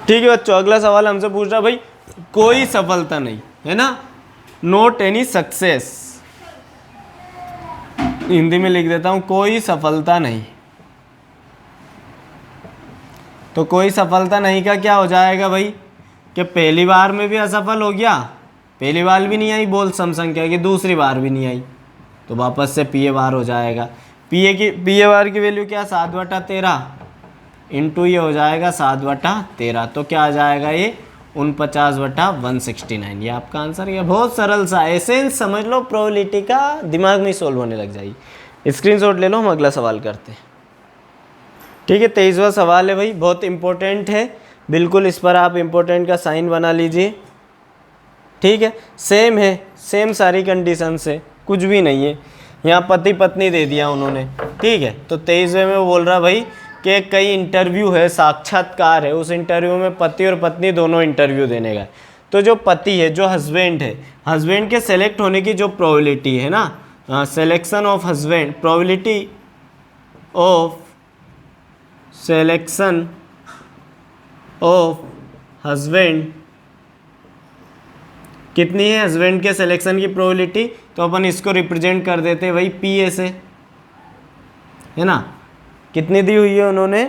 ठीक है बच्चों, अगला सवाल हमसे पूछ रहा भाई कोई सफलता नहीं, है ना, नॉट एनी सक्सेस, हिंदी में लिख देता हूं कोई सफलता नहीं। तो कोई सफलता नहीं का क्या हो जाएगा भाई कि पहली बार में भी असफल हो गया, पहली बार भी नहीं आई बोल सम संख्या की, दूसरी बार भी नहीं आई, तो वापस से पी ए बार हो जाएगा। पी ए बार की वैल्यू क्या 7/13 इंटू ये हो जाएगा 7/13, तो क्या आ जाएगा ये 49/169। ये आपका आंसर। ये बहुत सरल सा एसेंस समझ लो, प्रोबेबिलिटी का दिमाग में सोल्व होने लग जाएगी। स्क्रीनशॉट ले लो, हम अगला सवाल करते हैं। ठीक है, 23वां सवाल है भाई, बहुत इंपॉर्टेंट है, बिल्कुल इस पर आप इंपॉर्टेंट का साइन बना लीजिए। ठीक है, सेम है, सेम सारी कंडीशन से, कुछ भी नहीं है। यहाँ पति पत्नी दे दिया उन्होंने। ठीक है, तो 23वें में वो बोल रहा भाई कि कई इंटरव्यू है, साक्षात्कार है, उस इंटरव्यू में पति और पत्नी दोनों इंटरव्यू देने का। तो जो पति है, जो हस्बैंड है, हस्बैंड के सेलेक्ट होने की जो प्रोबेबिलिटी है ना, selection of husband, probability of selection of husband कितनी है, हस्बैंड के सिलेक्शन की प्रोबेबिलिटी, तो अपन इसको रिप्रेजेंट कर देते हैं भाई पी ए से, है ना। कितनी दी हुई है उन्होंने,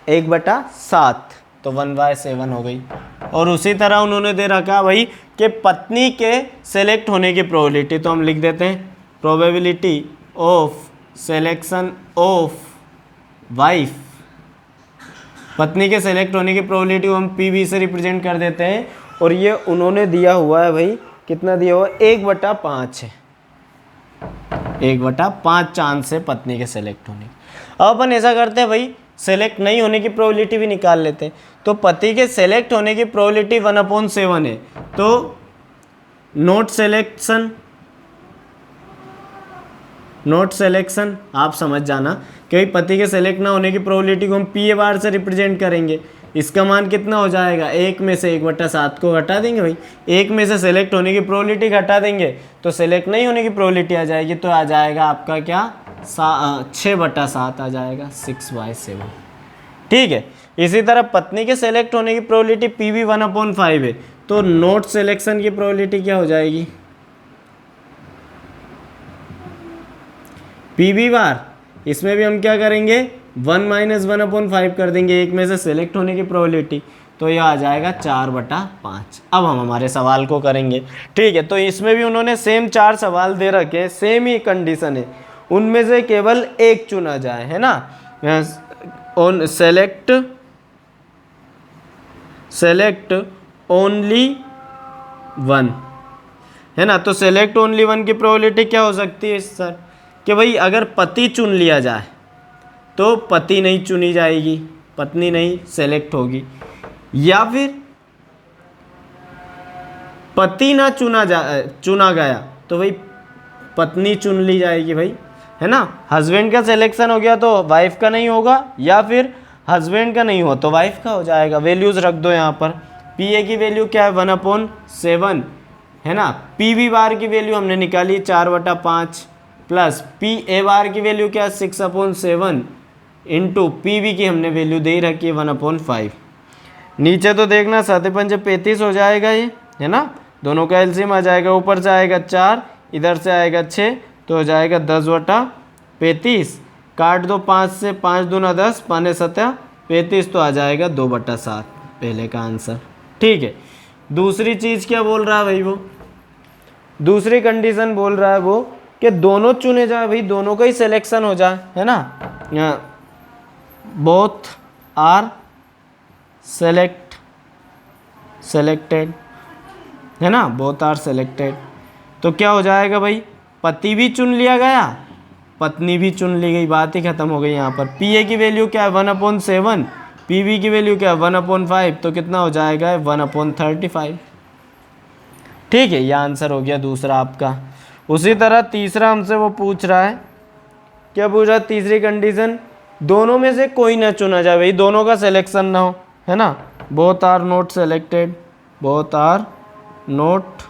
1/7, तो 1/7 हो गई। और उसी तरह उन्होंने दे रखा भाई कि पत्नी के सेलेक्ट होने की प्रोबेबिलिटी, तो हम लिख देते हैं probability of selection of wife, पत्नी के सेलेक्ट होने की प्रोबेबिलिटी को हम पी बी से रिप्रेजेंट कर देते हैं। और ये उन्होंने दिया हुआ है भाई, कितना दिया हुआ है, 1/5 है, 1/5 चांस है पत्नी के सेलेक्ट होने की। अब अपन ऐसा करते हैं भाई, सेलेक्ट नहीं होने की प्रोबेबिलिटी भी निकाल लेते हैं। तो पति के सेलेक्ट होने की प्रोबेबिलिटी 1/7 है, तो नोट सेलेक्शन आप समझ जाना कि भाई पति के सेलेक्ट ना होने की प्रोबेबिलिटी को हम पी ए बार से रिप्रेजेंट करेंगे। इसका मान कितना हो जाएगा, 1 में से 1/7 को घटा देंगे भाई, 1 में से सेलेक्ट होने की प्रोबेबिलिटी घटा देंगे तो सेलेक्ट नहीं होने की प्रोबेबिलिटी आ जाएगी, तो आ जाएगा आपका क्या 6/7 आ जाएगा, 6/7। ठीक है, इसी तरह पत्नी के सेलेक्ट होने की प्रोबेबिलिटी पी बी 1/5 है, तो नोट सिलेक्शन की प्रोबेबिलिटी क्या हो जाएगी, पी बी बार, इसमें भी हम क्या करेंगे 1 - 1/5 कर देंगे, 1 में से सेलेक्ट होने की प्रोबेबिलिटी, तो यह आ जाएगा 4/5। अब हम हमारे सवाल को करेंगे। ठीक है, तो इसमें भी उन्होंने सेम 4 सवाल दे रखे हैं, सेम ही कंडीशन है, उनमें से केवल एक चुना जाए, है ना। ऑन सेलेक्ट ओनली 1, है ना। तो सेलेक्ट ओनली 1 की प्रोबेबिलिटी क्या हो सकती है सर, कि भाई अगर पति चुन लिया जाए तो पति नहीं चुनी जाएगी, पत्नी नहीं सेलेक्ट होगी, या फिर पति ना चुना गया तो भाई पत्नी चुन ली जाएगी भाई, है ना। हस्बैंड का सिलेक्शन हो गया तो वाइफ का नहीं होगा, या फिर हस्बैंड का नहीं हो तो वाइफ का हो जाएगा। वैल्यूज रख दो यहाँ पर, पी ए की वैल्यू क्या है 1/7, है ना। पी बी बार की वैल्यू हमने निकाली 4/5, प्लस पी ए बार की वैल्यू क्या है 6/7, इंटू पी बी की हमने वैल्यू दे रखी है 1/5। नीचे तो देखना 7×5 35 हो जाएगा ये, है ना। दोनों का एलसीएम आ जाएगा, ऊपर से आएगा 4, इधर से आएगा 6, तो हो जाएगा 10/35। काट दो 5 से, 5 दूना 10, 5 7 35, तो आ जाएगा 2/7 पहले का आंसर। ठीक है, दूसरी चीज़ क्या बोल रहा है भाई, वो दूसरी कंडीशन बोल रहा है वो कि दोनों चुने जाए भाई, दोनों का ही सिलेक्शन हो जाए, है ना। बोथ आर सेलेक्टेड, है ना, बोथ आर सेलेक्टेड, तो क्या हो जाएगा भाई, पति भी चुन लिया गया, पत्नी भी चुन ली गई, बात ही खत्म हो गई। यहाँ पर पी ए की वैल्यू क्या है 1/7, पी बी की वैल्यू क्या है 1/5, तो कितना हो जाएगा 1/35। ठीक है, यह आंसर हो गया दूसरा आपका। उसी तरह तीसरा हमसे वो पूछ रहा है, क्या पूछ रहा है, तीसरी कंडीशन दोनों में से कोई ना चुना जाए भाई, दोनों का सिलेक्शन ना हो, है ना। Both are not selected, both are not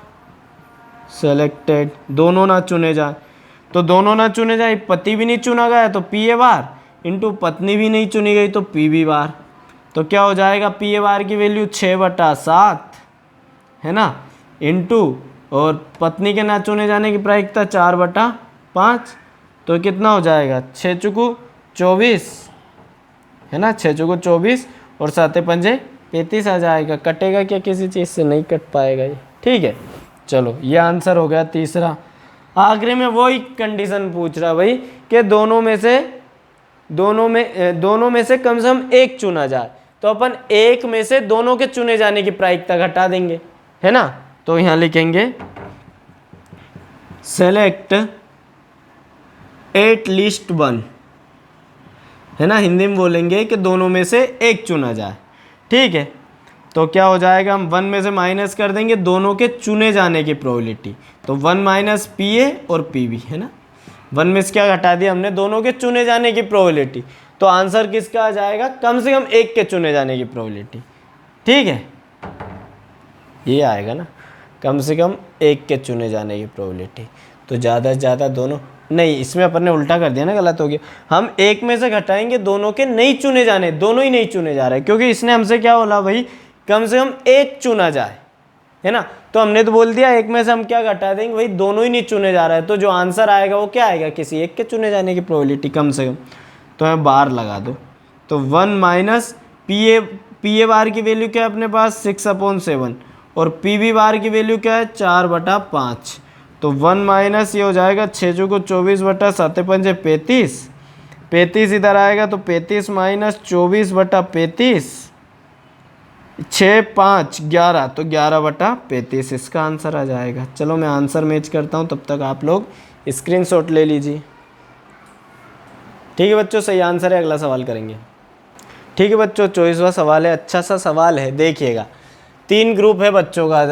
selected, दोनों ना चुने जाए, तो दोनों ना चुने जाए, पति भी नहीं चुना गया तो पी ए बार, इंटू पत्नी भी नहीं चुनी गई तो पी बी बार, तो क्या हो जाएगा पी ए बार की वैल्यू 6/7, है ना, इंटू और पत्नी के ना चुने जाने की प्रायिकता 4/5, तो कितना हो जाएगा 6 चुकू 24 है ना, 6 चुकू 24 और 7 पंजे 35 आ जाएगा। कटेगा क्या? किसी चीज़ से नहीं कट पाएगा ये, ठीक है। चलो ये आंसर हो गया तीसरा। आखिरी में वही कंडीशन पूछ रहा भाई कि दोनों में से कम से कम एक चुना जाए, तो अपन एक में से दोनों के चुने जाने की प्रायिकता घटा देंगे, है ना। तो यहां लिखेंगे सेलेक्ट एट लीस्ट वन, है ना। हिंदी में बोलेंगे कि दोनों में से एक चुना जाए, ठीक है। तो क्या हो जाएगा, हम 1 में से माइनस कर देंगे दोनों के चुने जाने की प्रोबेबिलिटी, तो 1 माइनस PA और PB, है ना। 1 में से क्या घटा दिया हमने, दोनों के चुने जाने की प्रोबेबिलिटी, तो आंसर किसका आ जाएगा, कम से कम एक के चुने जाने की प्रोबेबिलिटी, ठीक है। ये आएगा ना, कम से कम एक के चुने जाने की प्रोबेबिलिटी। तो ज़्यादा से ज़्यादा दोनों नहीं, इसमें अपन ने उल्टा कर दिया ना, गलत हो गया। हम एक में से घटाएंगे दोनों के नहीं चुने जाने, दोनों ही नहीं चुने जा रहे, क्योंकि इसने हमसे क्या बोला भाई, कम से कम एक चुना जाए, है ना। तो हमने तो बोल दिया एक में से हम क्या घटा देंगे भाई, दोनों ही नहीं चुने जा रहा है, तो जो आंसर आएगा वो क्या आएगा, किसी एक के चुने जाने की प्रोबेबिलिटी कम से कम। तो मैं बार लगा दो, तो 1 माइनस PA बार की वैल्यू क्या है अपने पास 6/7 और PB बार की वैल्यू क्या है 4/5। तो 1 माइनस ये हो जाएगा 6 चौको 24/7 पंजे 35 इधर आएगा, तो 35 माइनस 24/35 6 5 11, तो 11/35 इसका आंसर आ जाएगा। चलो मैं आंसर मैच करता हूँ, तब तक आप लोग स्क्रीनशॉट ले लीजिए, ठीक है बच्चों। सही आंसर है, अगला सवाल करेंगे, ठीक है बच्चों। 24वां सवाल है, अच्छा सा सवाल है, देखिएगा। 3 ग्रुप है बच्चों का,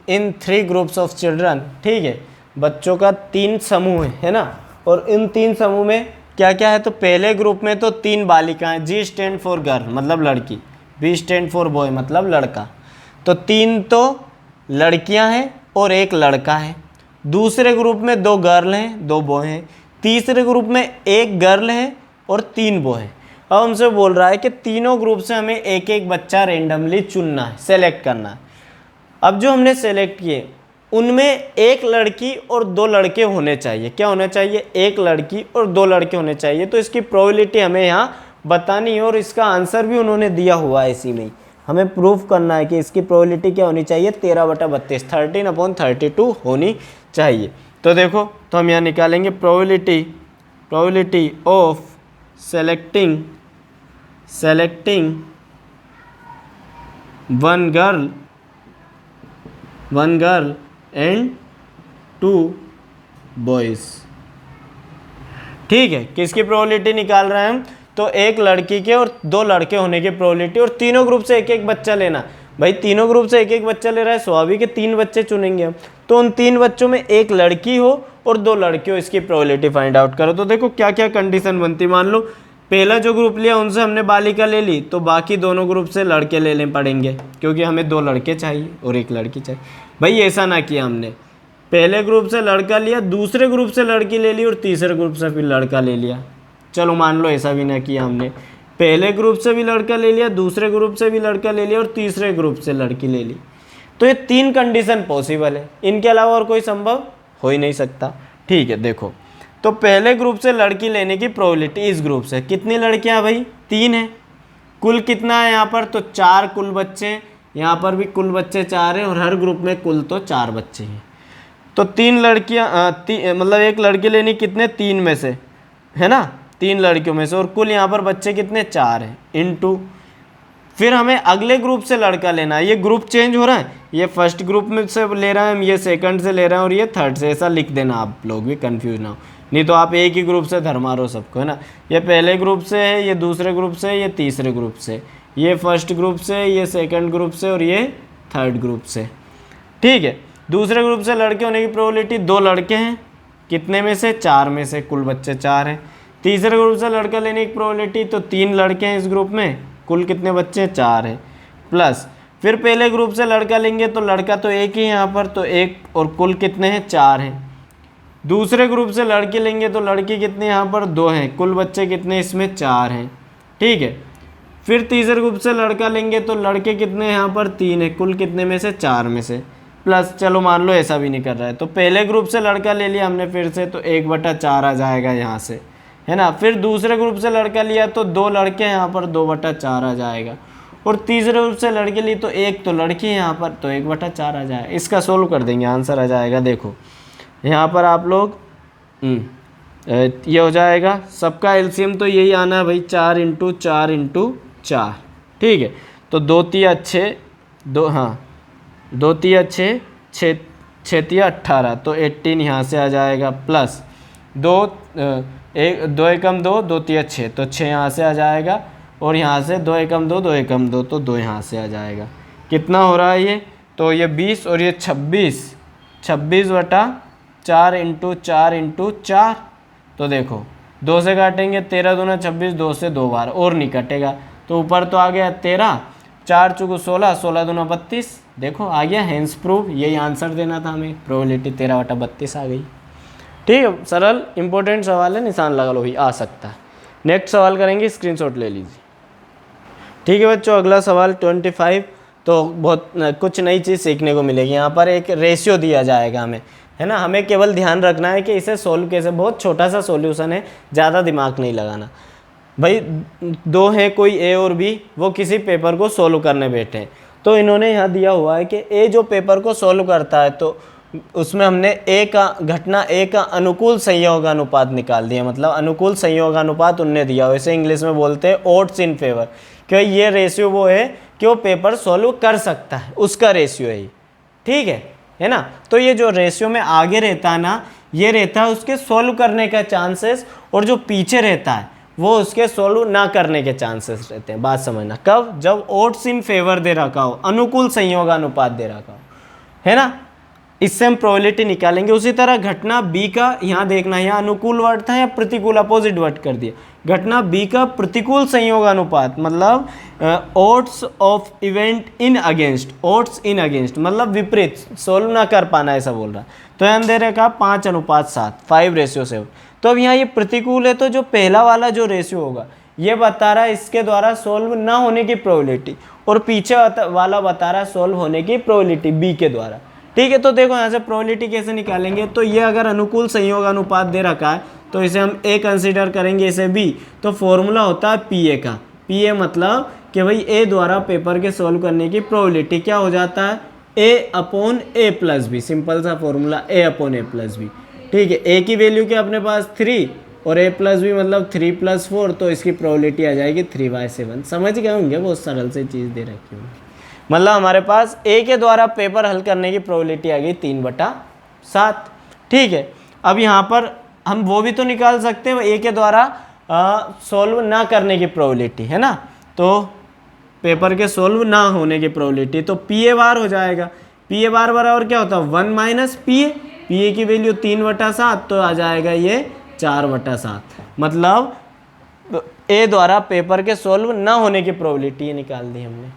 इन 3 ग्रुप्स ऑफ चिल्ड्रन, ठीक है। बच्चों का 3 समूह है ना, और इन 3 समूह में क्या क्या है, तो पहले ग्रुप में तो 3 बालिकाएं, G स्टैंड फॉर गर्ल मतलब लड़की, B स्टैंड फॉर बॉय मतलब लड़का, तो 3 तो लड़कियां हैं और 1 लड़का है। दूसरे ग्रुप में 2 गर्ल हैं 2 बॉय हैं। तीसरे ग्रुप में 1 गर्ल है और 3 बॉय हैं। अब हमसे बोल रहा है कि तीनों ग्रुप से हमें एक एक बच्चा रेंडमली चुनना है, सेलेक्ट करना है। अब जो हमने सेलेक्ट किए उनमें 1 लड़की और 2 लड़के होने चाहिए। क्या होना चाहिए, 1 लड़की और 2 लड़के होने चाहिए। तो इसकी प्रोबेबिलिटी हमें यहाँ बतानी है, और इसका आंसर भी उन्होंने दिया हुआ है इसी में ही। हमें प्रूफ करना है कि इसकी प्रोबेबिलिटी क्या होनी चाहिए, 13/32 13/32 होनी चाहिए। तो देखो, तो हम यहाँ निकालेंगे probability of selecting one girl and 2 boys, ठीक है। किसकी प्रोबेबिलिटी निकाल रहे हैं हम, तो 1 लड़की के और 2 लड़के होने की प्रोबेबिलिटी, और तीनों ग्रुप से एक एक बच्चा लेना। भाई तीनों ग्रुप से एक एक बच्चा ले रहा है, स्वाभाविक है 3 बच्चे चुनेंगे हम, तो उन 3 बच्चों में 1 लड़की हो और 2 लड़के हो, इसकी प्रोबेबिलिटी फाइंड आउट करो। तो देखो क्या क्या कंडीशन बनती, मान लो पहला जो ग्रुप लिया उनसे हमने बालिका ले ली, तो बाकी दोनों ग्रुप से लड़के लेने पड़ेंगे, क्योंकि हमें 2 लड़के चाहिए और 1 लड़की चाहिए। भाई ऐसा ना किया हमने, पहले ग्रुप से लड़का लिया, दूसरे ग्रुप से लड़की ले ली और तीसरे ग्रुप से फिर लड़का ले लिया। चलो मान लो ऐसा भी ना किया हमने, पहले ग्रुप से भी लड़का ले लिया, दूसरे ग्रुप से भी लड़का ले लिया और तीसरे ग्रुप से लड़की ले ली। तो ये 3 कंडीशन पॉसिबल है, इनके अलावा और कोई संभव हो ही नहीं सकता, ठीक है। देखो, तो पहले ग्रुप से लड़की लेने की प्रोबेबिलिटी इस ग्रुप से, कितनी लड़कियां भाई 3 है, कुल कितना है यहाँ पर, तो 4 कुल बच्चे, यहाँ पर भी कुल बच्चे 4 हैं, और हर ग्रुप में कुल तो 4 बच्चे हैं। तो 3 लड़कियाँ मतलब 1 लड़की लेनी कितने, 3 में से, है ना, 3 लड़कियों में से, और कुल यहाँ पर बच्चे कितने 4 हैं, इनटू फिर हमें अगले ग्रुप से लड़का लेना है। ये ग्रुप चेंज हो रहा है, ये फर्स्ट ग्रुप में से ले रहे हैं हम, ये सेकंड से ले रहे हैं और ये थर्ड से, ऐसा लिख देना, आप लोग भी कंफ्यूज ना हो, नहीं तो आप एक ही ग्रुप से धर मारो सबको, है ना। ये पहले ग्रुप से है, ये दूसरे ग्रुप से, ये तीसरे ग्रुप से, ये फर्स्ट ग्रुप से, ये सेकंड ग्रुप से और ये थर्ड ग्रुप से, ठीक है। दूसरे ग्रुप से लड़के होने की प्रोबेबिलिटी 2 लड़के हैं, कितने में से 4 में से, कुल बच्चे 4 हैं। तीसरे ग्रुप से लड़का लेने की प्रोबेबिलिटी, तो 3 लड़के हैं इस ग्रुप में, कुल कितने बच्चे 4 हैं, प्लस फिर पहले ग्रुप से लड़का लेंगे तो लड़का तो 1 ही यहाँ पर, तो 1 और कुल कितने हैं 4 हैं। दूसरे ग्रुप से लड़की लेंगे तो लड़की कितने यहाँ पर 2 हैं, कुल बच्चे कितने इसमें 4 हैं, ठीक है। फिर तीसरे ग्रुप से लड़का लेंगे तो लड़के कितने यहाँ पर 3 हैं, कुल कितने में से 4 में से, प्लस, चलो मान लो ऐसा भी नहीं कर रहा है तो पहले ग्रुप से लड़का ले लिया हमने फिर से, तो 1/4 आ जाएगा यहाँ से, है ना। फिर दूसरे ग्रुप से लड़का लिया तो 2 लड़के यहाँ पर 2/4 आ जाएगा, और तीसरे ग्रुप से लड़के लिए तो 1 तो लड़की है यहाँ पर, तो 1/4 आ जाएगा। इसका सोल्व कर देंगे, आंसर आ जाएगा। देखो यहाँ पर आप लोग ये हो जाएगा, सबका एलसीएम तो यही आना है भाई, 4 × 4 × 4, ठीक है। तो 2 तिया 6, 2 हाँ 2 तिया 6, 6 तिया 18, तो 18 यहाँ से आ जाएगा, प्लस 2 एकम 2, 2 तिया 6, तो 6 यहाँ से आ जाएगा, और यहाँ से 2 एकम 2, 2 एकम 2, तो 2 यहाँ से आ जाएगा। कितना हो रहा है ये, तो ये 20 और ये 26, 26/4 × 4 × 4, तो देखो 2 से काटेंगे, 13 दूना 26, 2 से 2 बार और नहीं कटेगा, तो ऊपर तो आ गया 13, 4 चौको 16, 16 दूना 32, देखो आ गया, हैंस प्रूफ। यही आंसर देना था हमें, प्रोबेबिलिटी 13/32 आ गई। ठीक है, सरल इंपॉर्टेंट सवाल है, निशान लगा लो भाई, आ सकता है। नेक्स्ट सवाल करेंगे, स्क्रीनशॉट ले लीजिए। ठीक है बच्चों, अगला सवाल 25, तो बहुत कुछ नई चीज़ सीखने को मिलेगी। यहाँ पर एक रेशियो दिया जाएगा हमें, है ना। हमें केवल ध्यान रखना है कि इसे सोल्व कैसे, बहुत छोटा सा सॉल्यूशन है, ज़्यादा दिमाग नहीं लगाना भाई। 2 हैं कोई ए और बी, वो किसी पेपर को सोल्व करने बैठे हैं, तो इन्होंने यहाँ दिया हुआ है कि ए जो पेपर को सोल्व करता है, तो उसमें हमने घटना ए का अनुकूल संयोगानुपात निकाल दिया, मतलब अनुकूल संयोगानुपात उनने दिया हुआ, इसे इंग्लिश में बोलते हैं ओड्स इन फेवर, कि ये रेशियो वो है कि वो पेपर सोल्व कर सकता है, उसका रेशियो है, ठीक है ना। तो ये जो रेशियो में आगे रहता है ना, ये रहता है उसके सोल्व करने का चांसेस, और जो पीछे रहता है वो उसके सोल्व ना करने के चांसेस रहते हैं। बात समझना, कब, जब ओड्स इन फेवर दे रखा हो, अनुकूल संयोगानुपात दे रखा हो, है ना, इससे हम प्रोबेबिलिटी निकालेंगे। उसी तरह घटना बी का, यहाँ देखना, यहाँ अनुकूल वर्ड था या प्रतिकूल, अपोजिट वर्ड कर दिया। घटना बी का प्रतिकूल संयोगानुपात, मतलब odds of event in against, odds in against मतलब विपरीत, सोल्व ना कर पाना, ऐसा बोल रहा। तो यहाँ दे रखा 5:7, 5:7। तो अब यहाँ ये प्रतिकूल है, तो जो पहला वाला जो रेशियो होगा ये बता रहा है इसके द्वारा सोल्व ना होने की प्रोबेबिलिटी, और पीछे वाला बता रहा है सोल्व होने की प्रोबेबिलिटी बी के द्वारा। ठीक है, तो देखो यहाँ से प्रोबेबिलिटी कैसे निकालेंगे, तो ये अगर अनुकूल संयोगानुपात दे रखा है तो इसे हम ए कंसीडर करेंगे, इसे बी, तो फॉर्मूला होता है पी ए का। पी ए मतलब कि भाई ए द्वारा पेपर के सोल्व करने की प्रोबेबिलिटी क्या हो जाता है, A/A+B, सिंपल सा फॉर्मूला A/A+B। ठीक है, ए की वैल्यू क्या अपने पास 3 और A+B मतलब 3 + 4, तो इसकी प्रोबेबिलिटी आ जाएगी 3/7। समझ गए होंगे, बहुत सरल से चीज़ दे रखी होगी। मतलब हमारे पास ए के द्वारा पेपर हल करने की प्रोबेबिलिटी आ गई 3/7। ठीक है, अब यहाँ पर हम वो भी तो निकाल सकते हैं ए के द्वारा सॉल्व ना करने की प्रोबेबिलिटी, है ना, तो पेपर के सॉल्व ना होने की प्रोबेबिलिटी, तो पी ए बार हो जाएगा। पी ए बार बराबर क्या होता है, 1 - पी ए। पी ए की वैल्यू 3/7, तो आ जाएगा ये 4/7, मतलब ए द्वारा पेपर के सॉल्व ना होने की प्रोबेबिलिटी ये निकाल दी हमने।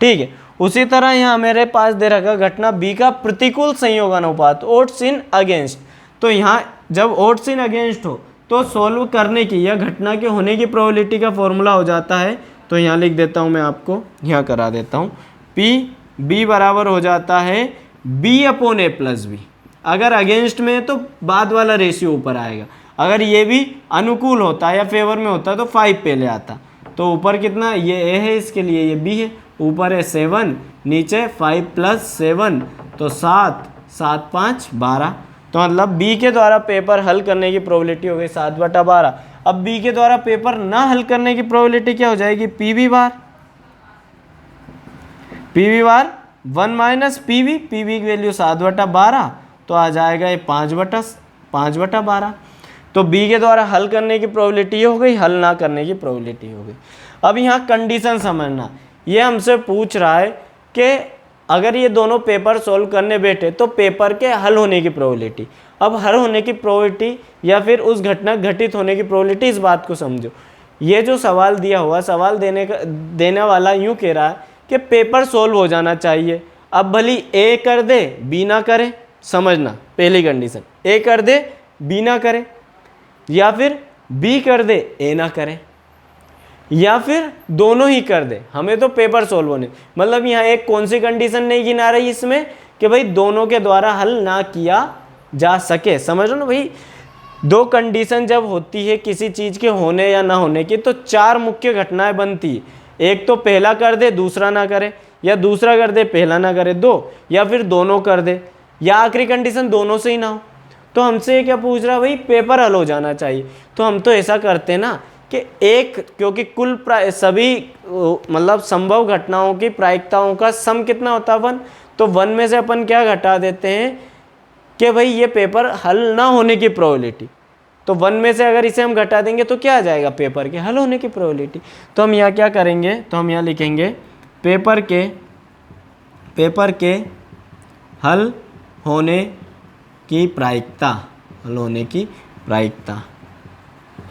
ठीक है, उसी तरह यहाँ मेरे पास दे रखा घटना बी का प्रतिकूल संयोगानुपात, ओड्स इन अगेंस्ट। तो यहाँ जब ओड्स इन अगेंस्ट हो तो सॉल्व करने की या घटना के होने की प्रोबेबिलिटी का फॉर्मूला हो जाता है, तो यहाँ लिख देता हूँ मैं आपको, यहाँ करा देता हूँ, पी बी बराबर हो जाता है B/A+B। अगर अगेंस्ट में है तो बाद वाला रेशियो ऊपर आएगा, अगर ये भी अनुकूल होता है या फेवर में होता है तो 5 पहले आता। तो ऊपर कितना, ये ए है, इसके लिए ये बी है, ऊपर है 7, नीचे 5 + 7, तो 7, 7 × 5 = 12। तो मतलब बी के द्वारा पेपर हल करने की प्रोबेबिलिटी हो गई 7/12। अब बी के द्वारा पेपर ना हल करने की प्रोबेबिलिटी क्या हो जाएगी, P B bar 1 - P B की वैल्यू 7/12, तो आ जाएगा ये 5/12। तो बी के द्वारा हल करने की प्रोबेबिलिटी हो गई, हल ना करने की प्रोबेबिलिटी हो गई। अब यहाँ कंडीशन समझना, ये हमसे पूछ रहा है कि अगर ये दोनों पेपर सॉल्व करने बैठे तो पेपर के हल होने की प्रोबेबिलिटी। अब हल होने की प्रोबेबिलिटी या फिर उस घटना घटित होने की प्रोबेबिलिटी, इस बात को समझो। ये जो सवाल दिया हुआ, सवाल देने वाला यूँ कह रहा है कि पेपर सॉल्व हो जाना चाहिए। अब भली ए कर दे बी ना करे, समझना पहली कंडीशन, ए कर दे बी ना करे, या फिर बी कर दे ए ना करे, या फिर दोनों ही कर दे, हमें तो पेपर सॉल्व होने। मतलब यहाँ एक कौन सी कंडीशन नहीं गिना रही इसमें कि भाई दोनों के द्वारा हल ना किया जा सके। समझ लो ना भाई, दो कंडीशन जब होती है किसी चीज़ के होने या ना होने की, तो चार मुख्य घटनाएं बनती है। एक तो पहला कर दे दूसरा ना करे, या दूसरा कर दे पहला ना करे, दो, या फिर दोनों कर दे, या आखिरी कंडीशन दोनों से ही ना हो। तो हमसे क्या पूछ रहा है भाई, पेपर हल हो जाना चाहिए। तो हम तो ऐसा करते हैं ना कि एक, क्योंकि कुल सभी मतलब संभव घटनाओं की प्रायिकताओं का सम कितना होता है 1, तो 1 में से अपन क्या घटा देते हैं कि भाई ये पेपर हल ना होने की प्रोबेबिलिटी। तो 1 में से अगर इसे हम घटा देंगे तो क्या आ जाएगा, पेपर के हल होने की प्रोबेबिलिटी। तो हम यहाँ क्या करेंगे, तो हम यहाँ लिखेंगे पेपर के हल होने की प्रायिकता, हल होने की प्रायिकता है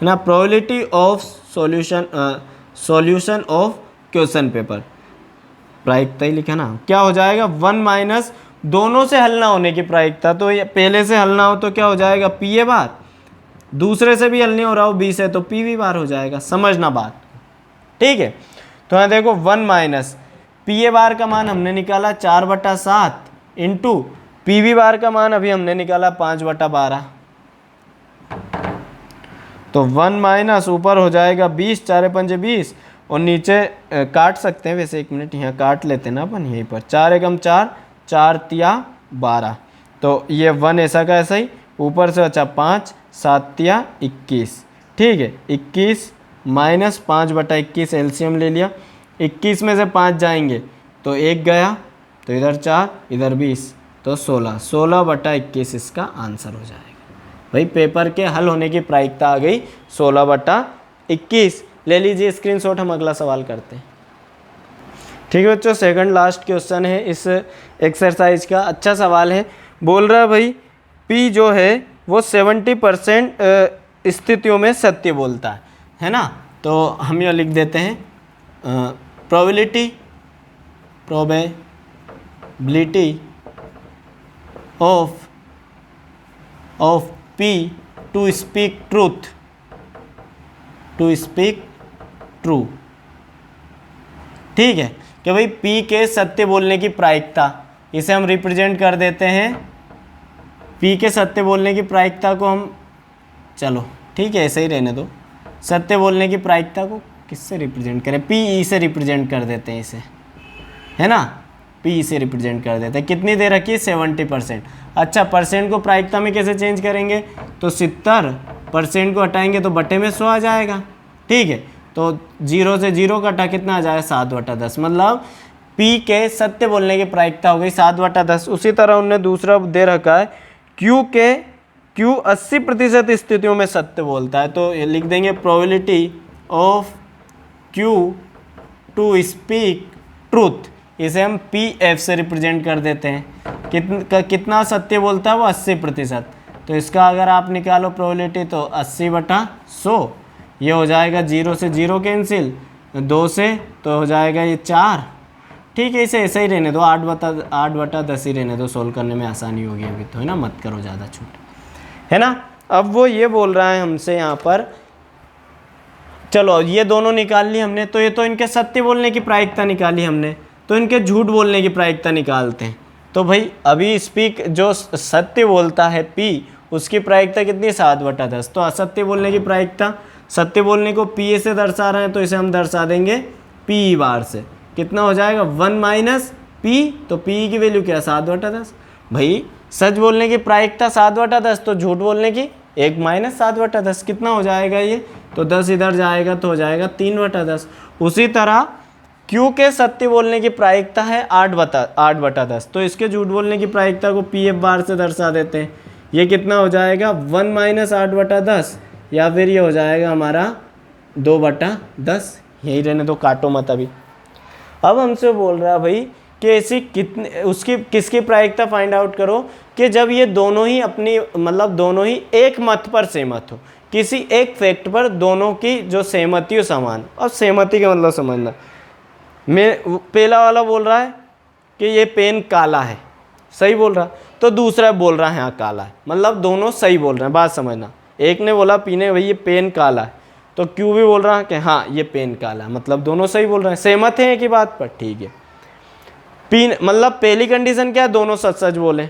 ना, probability of solution of question paper, प्रायिकता ही लिखा ना। क्या हो जाएगा 1 माइनस दोनों से हल ना होने की प्रायिकता, तो ये पहले से हल ना हो तो क्या हो जाएगा पी ए बार, दूसरे से भी हल नहीं हो रहा हो बी से तो पी वी बार हो जाएगा। समझना बात, ठीक है। तो यहाँ देखो 1 माइनस पी ए बार का मान हमने निकाला 4/7 इंटू पी वी बार का मान अभी हमने निकाला 5/12। तो 1 माइनस ऊपर हो जाएगा 20, 4 पंजे 20, और नीचे काट सकते हैं वैसे, 1 मिनट यहाँ काट लेते हैं ना अपन यहीं पर, 4 एकम 4, 4 तिया 12, तो ये 1 ऐसा का ऐसा ही, ऊपर से बचा 5, 7 तिया 21, ठीक है। 21 माइनस 5/21 एलसीएम ले लिया, 21 में से 5 जाएंगे तो 1 गया, तो इधर 4 इधर 20, तो 16, 16/21 इसका आंसर हो जाएगा। भाई पेपर के हल होने की प्रायिकता आ गई 16/21। ले लीजिए स्क्रीनशॉट, हम अगला सवाल करते हैं। ठीक है बच्चों, सेकंड लास्ट क्वेश्चन है इस एक्सरसाइज का। अच्छा सवाल है, बोल रहा है भाई P जो है वो 70% स्थितियों में सत्य बोलता है ना। तो हम यह लिख देते हैं probability of P to speak true, ठीक है, कि भाई P के सत्य बोलने की प्रायिकता, इसे हम रिप्रेजेंट कर देते हैं, P के सत्य बोलने की प्रायिकता को हम, चलो ठीक है ऐसे ही रहने दो, सत्य बोलने की प्रायिकता को किससे रिप्रेजेंट करें, P से रिप्रेजेंट कर देते हैं इसे, है ना, P से रिप्रेजेंट कर देते हैं। कितनी दे रखी है 70%। अच्छा, परसेंट को प्रायिकता में कैसे चेंज करेंगे, तो 70% को हटाएंगे तो बटे में 100 आ जाएगा, ठीक है। तो 0 से 0 कटा कितना आ जाएगा 7/10, मतलब P के सत्य बोलने की प्रायिकता हो गई 7/10। उसी तरह उनने दूसरा दे रखा है Q 80% स्थितियों में सत्य बोलता है, तो ये लिख देंगे probability of Q to speak truth, इसे हम PF से रिप्रेजेंट कर देते हैं। कितना सत्य बोलता है वो 80%, तो इसका अगर आप निकालो प्रोबेबिलिटी तो 80/100, ये हो जाएगा 0 से 0 कैंसिल, 2 से तो हो जाएगा ये 4, ठीक है। इसे ऐसे ही रहने दो, 8/10 ही रहने दो, सोल्व करने में आसानी होगी अभी तो, है ना, मत करो ज़्यादा छोटा, है ना। अब वो ये बोल रहा है हमसे यहाँ पर, चलो ये दोनों निकाल ली हमने, तो ये तो इनके सत्य बोलने की प्रायिकता निकाली हमने, तो इनके झूठ बोलने की प्रायिकता निकालते हैं। तो भाई अभी स्पीक जो सत्य बोलता है P, उसकी प्रायिकता कितनी 7/10, तो असत्य बोलने की प्रायिकता, सत्य बोलने को P से दर्शा रहे हैं तो इसे हम दर्शा देंगे P बार से। कितना हो जाएगा 1 माइनस P, तो P की वैल्यू क्या 7/10। भाई सच बोलने की प्रायिकता 7/10, तो झूठ बोलने की 1 माइनस 7/10, कितना हो जाएगा ये, तो 10 इधर जाएगा तो हो जाएगा 3/10। उसी तरह Q के सत्य बोलने की प्रायिकता है 8/10, तो इसके झूठ बोलने की प्रायिकता को PF बार से दर्शा देते हैं। ये कितना हो जाएगा 1 माइनस 8/10, या फिर ये हो जाएगा हमारा 2/10, यही रहने दो, काटो मत अभी। अब हमसे बोल रहा है भाई कि ऐसी कितने उसकी किसकी प्रायिकता फाइंड आउट करो कि जब ये दोनों ही अपनी मतलब दोनों ही एक मत पर सहमत हो, किसी एक फैक्ट पर दोनों की जो सहमति हो समान। और सहमति का मतलब समझना, मैं पहला वाला बोल रहा है कि ये पेन काला है, सही बोल रहा, तो दूसरा बोल रहा है हाँ काला है, मतलब दोनों सही बोल रहे हैं, बात समझना। एक ने बोला P ने भाई ये पेन काला है, तो Q भी बोल रहा है कि हाँ ये पेन काला है, मतलब दोनों सही बोल रहे हैं, सहमत हैं एक ही बात पर, ठीक है। P पी मतलब पहली कंडीशन क्या है, दोनों सच सच बोले।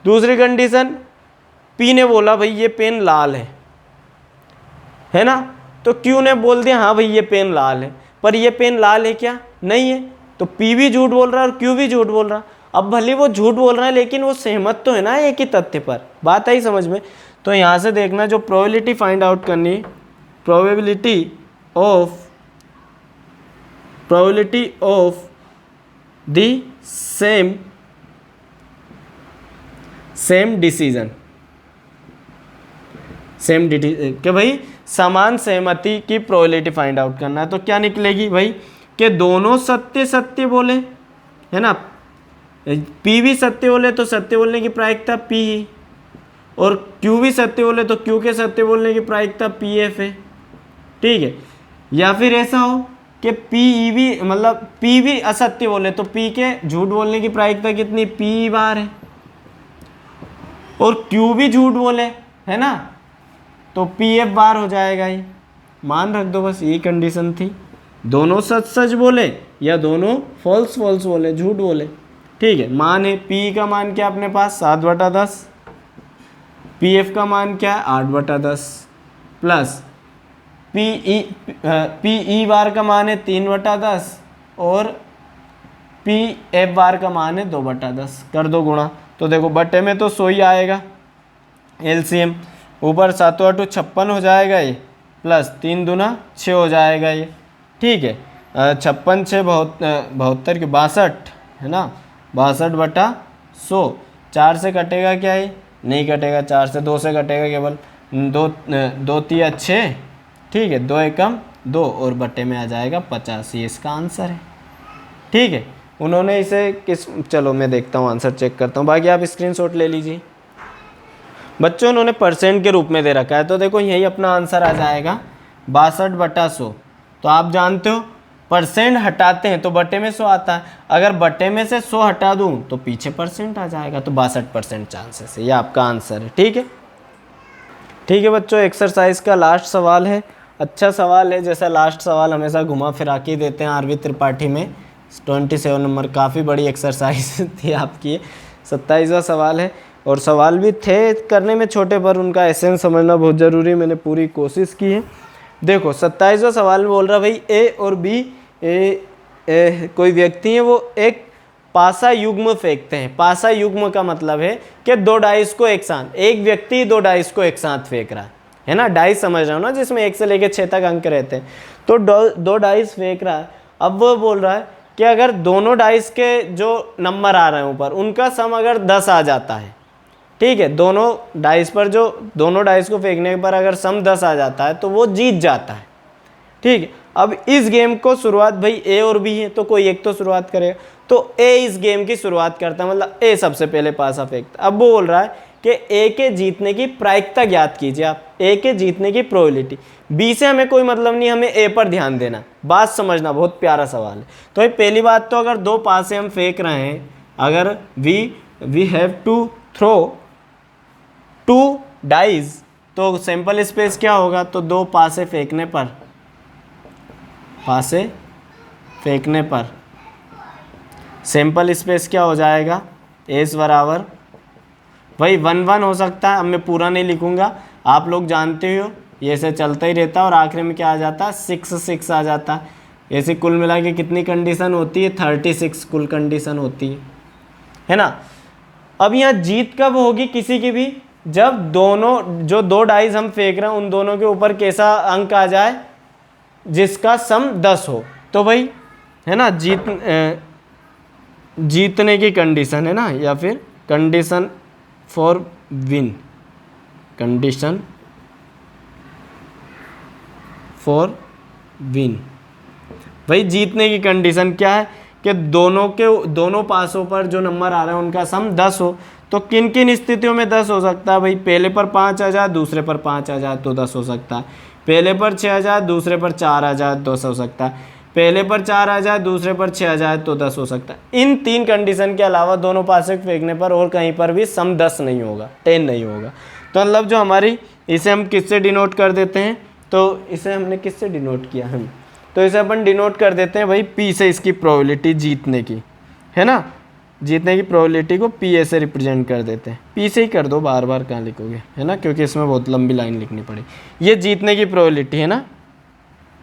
दूसरी कंडीशन, पी ने बोला भाई ये पेन लाल है ना, तो क्यू ने बोल दिया हाँ भाई ये पेन लाल है, पर ये पेन लाल है क्या, नहीं है, तो पी भी झूठ बोल रहा है और क्यू भी झूठ बोल रहा है। अब भले वो झूठ बोल रहा है लेकिन वो सहमत तो है ना एक ही तथ्य पर। बात आई समझ में। तो यहाँ से देखना जो प्रोबेबिलिटी फाइंड आउट करनी, probability of the same decision, कि भाई समान सहमति की प्रोबेबिलिटी फाइंड आउट करना है। तो क्या निकलेगी भाई कि दोनों सत्य सत्य बोले, है ना, पी भी सत्य बोले तो सत्य बोलने की प्रायिकता पी ही, और क्यू भी सत्य बोले तो क्यू के सत्य बोलने की प्रायिकता पी एफ है। ठीक है, या फिर ऐसा हो कि पी ई भी मतलब पी भी असत्य बोले तो पी के झूठ बोलने की प्रायिकता कितनी, पी बार है, और क्यू भी झूठ बोले, है ना, तो पी एफ बार हो जाएगा। ये मान रख दो, बस ये कंडीशन थी। दोनों सच सच बोले या दोनों फॉल्स फॉल्स बोले, झूठ बोले। ठीक है, मान है पी का मान क्या अपने पास 7/10, पी एफ का मान क्या है 8/10, प्लस पी ई बार का मान है 3/10 और पी एफ बार का मान है 2/10। कर दो गुणा, तो देखो बटे में तो 100 ही आएगा एलसीएम, ऊपर 7 8 56 हो जाएगा ये, प्लस 3 दूना 6 हो जाएगा ये। ठीक है, 56 6 72 के 62, है ना, 62/100। 4 से कटेगा क्या है, नहीं कटेगा, 4 से 2 से कटेगा केवल, 2 3 6। ठीक है, 2 एकम 2 और बटे में आ जाएगा 50। ये इसका आंसर है। ठीक है, उन्होंने इसे किस, चलो मैं देखता हूँ आंसर चेक करता हूँ, बाकी आप स्क्रीनशॉट ले लीजिए। बच्चों उन्होंने परसेंट के रूप में दे रखा है, तो देखो यही अपना आंसर आ जाएगा 62/100। तो आप जानते हो परसेंट हटाते हैं तो बटे में 100 आता है, अगर बटे में से 100 हटा दूं तो पीछे परसेंट आ जाएगा, तो 62% चांसेस है। ये आपका आंसर है। ठीक है, ठीक है बच्चों, एक्सरसाइज का लास्ट सवाल है। अच्छा सवाल है, जैसा लास्ट सवाल हमेशा घुमा फिरा के देते हैं आरवी त्रिपाठी में। 27 नंबर, काफ़ी बड़ी एक्सरसाइज थी आपकी। 27वां सवाल है, और सवाल भी थे करने में छोटे, पर उनका एसेंस समझना बहुत ज़रूरी, मैंने पूरी कोशिश की है। देखो 27वां सवाल में बोल रहा भाई ए और बी कोई व्यक्ति है, वो एक पासा युग्म फेंकते हैं। पासा युग्म का मतलब है कि 2 डाइस को एक साथ, एक व्यक्ति 2 डाइस को एक साथ फेंक रहा है ना, डाइस समझ रहा हो ना, जिसमें 1 से लेकर 6 तक अंक रहते हैं। तो 2 डाइस फेंक रहा है। अब वो बोल रहा है कि अगर दोनों डाइस के जो नंबर आ रहे हैं ऊपर, उनका सम अगर 10 आ जाता है, ठीक है, दोनों डाइस पर जो दोनों डाइस को फेंकने पर अगर सम 10 आ जाता है तो वो जीत जाता है। ठीक है, अब इस गेम को शुरुआत भाई ए और बी है, तो कोई एक तो शुरुआत करेगा, तो ए इस गेम की शुरुआत करता है, मतलब ए सबसे पहले पासा फेंकता। अब वो बोल रहा है कि ए के जीतने की प्रायिकता ज्ञात कीजिए आप, ए के जीतने की प्रोबेबिलिटी। बी से हमें कोई मतलब नहीं, हमें ए पर ध्यान देना, बात समझना, बहुत प्यारा सवाल है। तो पहली बात तो अगर 2 पासे हम फेंक रहे हैं, अगर we have to throw 2 dice, तो सैंपल स्पेस क्या होगा, तो 2 पासे फेंकने पर सैंपल स्पेस क्या हो जाएगा, एस बराबर भाई 1 1 हो सकता है। अब मैं पूरा नहीं लिखूंगा, आप लोग जानते हो ये से चलता ही रहता है, और आखिर में क्या आ जाता है 6 6 आ जाता है। ऐसे कुल मिला के कितनी कंडीशन होती है, 36 कुल कंडीशन होती है ना। अब यहाँ जीत कब होगी किसी की भी, जब दोनों जो 2 डाइस हम फेंक रहे हैं उन दोनों के ऊपर कैसा अंक आ जाए जिसका सम 10 हो, तो भाई है ना जीतने की कंडीशन है ना, या फिर condition for win, condition for win. भाई जीतने की कंडीशन क्या है कि दोनों पासों पर जो नंबर आ रहे हैं उनका सम 10 हो। तो किन किन स्थितियों में 10 हो सकता है भाई, पहले पर 5 आ जाए, दूसरे पर 5 आ जाए तो 10 हो सकता है। पहले पर 6 आ जाए, दूसरे पर 4 आ जाए तो 10 हो सकता है। पहले पर 4 आ जाए, दूसरे पर 6 आ जाए तो 10 हो सकता है। इन 3 कंडीशन के अलावा दोनों पासे फेंकने पर और कहीं पर भी सम 10 नहीं होगा, 10 नहीं होगा। तो मतलब जो हमारी, इसे हम किससे डिनोट कर देते हैं, तो इसे हमने किससे डिनोट किया हम, तो इसे अपन डिनोट कर देते हैं भाई पी से, इसकी प्रोबेबिलिटी जीतने की। है ना। जीतने की प्रोबेबिलिटी को पी ए से रिप्रेजेंट कर देते हैं, पी से ही कर दो, बार बार कहाँ लिखोगे, है ना, क्योंकि इसमें बहुत लंबी लाइन लिखनी पड़ी। ये जीतने की प्रोबेबिलिटी है ना,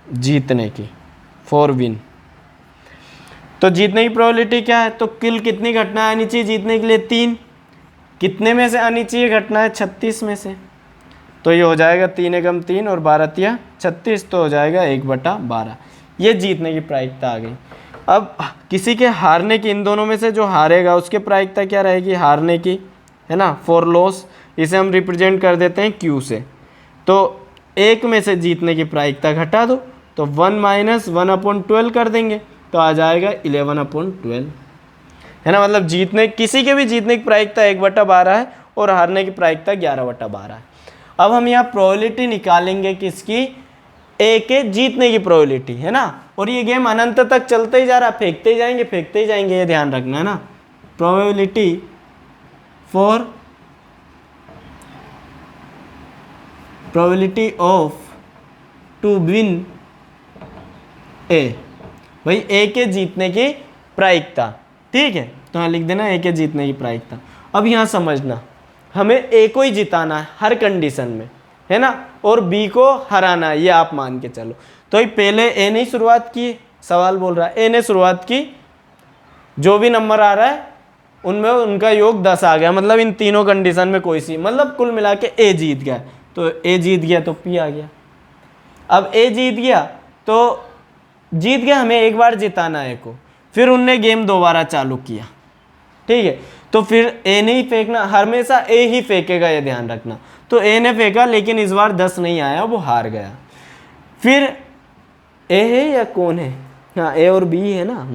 जीतने की, फॉर विन। तो जीतने की प्रोबेबिलिटी क्या है, तो कुल कितनी घटना आनी चाहिए जीतने के लिए, 3। कितने में से आनी चाहिए घटना है, 36 में से। तो ये हो जाएगा 3 एकम 3 और 12 तिया 36, तो हो जाएगा 1/12। ये जीतने की प्रायिकता आ गई। अब किसी के हारने की, इन दोनों में से जो हारेगा उसके प्रायिकता क्या रहेगी, हारने की, है ना, फॉर लॉस। इसे हम रिप्रेजेंट कर देते हैं Q से। तो 1 में से जीतने की प्रायिकता घटा दो, तो 1 - 1/12 कर देंगे, तो आ जाएगा 11/12, है ना। मतलब जीतने, किसी के भी जीतने की प्रायिकता 1/12 है और हारने की प्रायिकता 11/12 है। अब हम यहाँ प्रोबेबिलिटी निकालेंगे किसकी, ए के जीतने की प्रोबेबिलिटी, है ना। और ये गेम अनंत तक चलते ही जा रहा, फेंकते ही जाएंगे, फेंकते ही जाएंगे, ये ध्यान रखना, है ना। Probability for probability of to win A, भाई ए के जीतने की प्रायिकता, ठीक है। तो यहाँ लिख देना ए के जीतने की प्रायिकता। अब यहाँ समझना, हमें ए को ही जिताना है हर कंडीशन में, है ना, और बी को हराना है, ये आप मान के चलो। तो पहले ए ने शुरुआत की, सवाल बोल रहा है ए ने शुरुआत की, जो भी नंबर आ रहा है उनमें उनका योग 10 आ गया, मतलब इन तीनों कंडीशन में कोई सी, मतलब कुल मिला के ए जीत गया। तो ए जीत गया तो पी आ गया। अब ए जीत गया तो जीत गया, हमें एक बार जिताना है ए को, फिर उनने गेम दोबारा चालू किया, ठीक है। तो फिर ए ने ही फेंकना, हमेशा ए ही फेंकेगा, ये ध्यान रखना। तो ए ने फेंका, लेकिन इस बार 10 नहीं आया, वो हार गया। फिर ए है या कौन है, हाँ ए और बी है ना।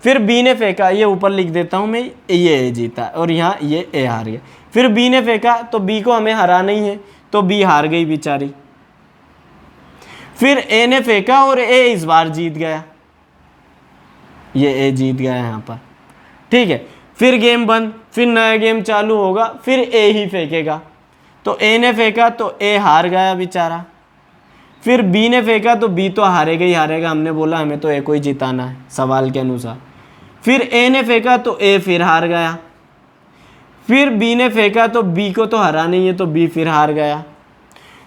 फिर बी ने फेंका, ये ऊपर लिख देता हूँ मैं, ये ए जीता और यहाँ ये ए हार गया। फिर बी ने फेंका, तो बी को हमें हराना ही है, तो बी हार गई बेचारी। फिर ए ने फेंका और ए इस बार जीत गया, ये ए जीत गया यहाँ पर, ठीक है। फिर गेम बंद, फिर नया गेम चालू होगा, फिर ए ही फेंकेगा। तो ए ने फेंका तो ए हार गया बेचारा। फिर बी ने फेंका तो बी तो हारेगा ही हारेगा, हमने बोला हमें तो ए को ही जिताना है सवाल के अनुसार। फिर ए ने फेंका तो ए फिर हार गया। फिर बी ने फेंका तो बी को तो हराना ही है, तो बी फिर हार गया।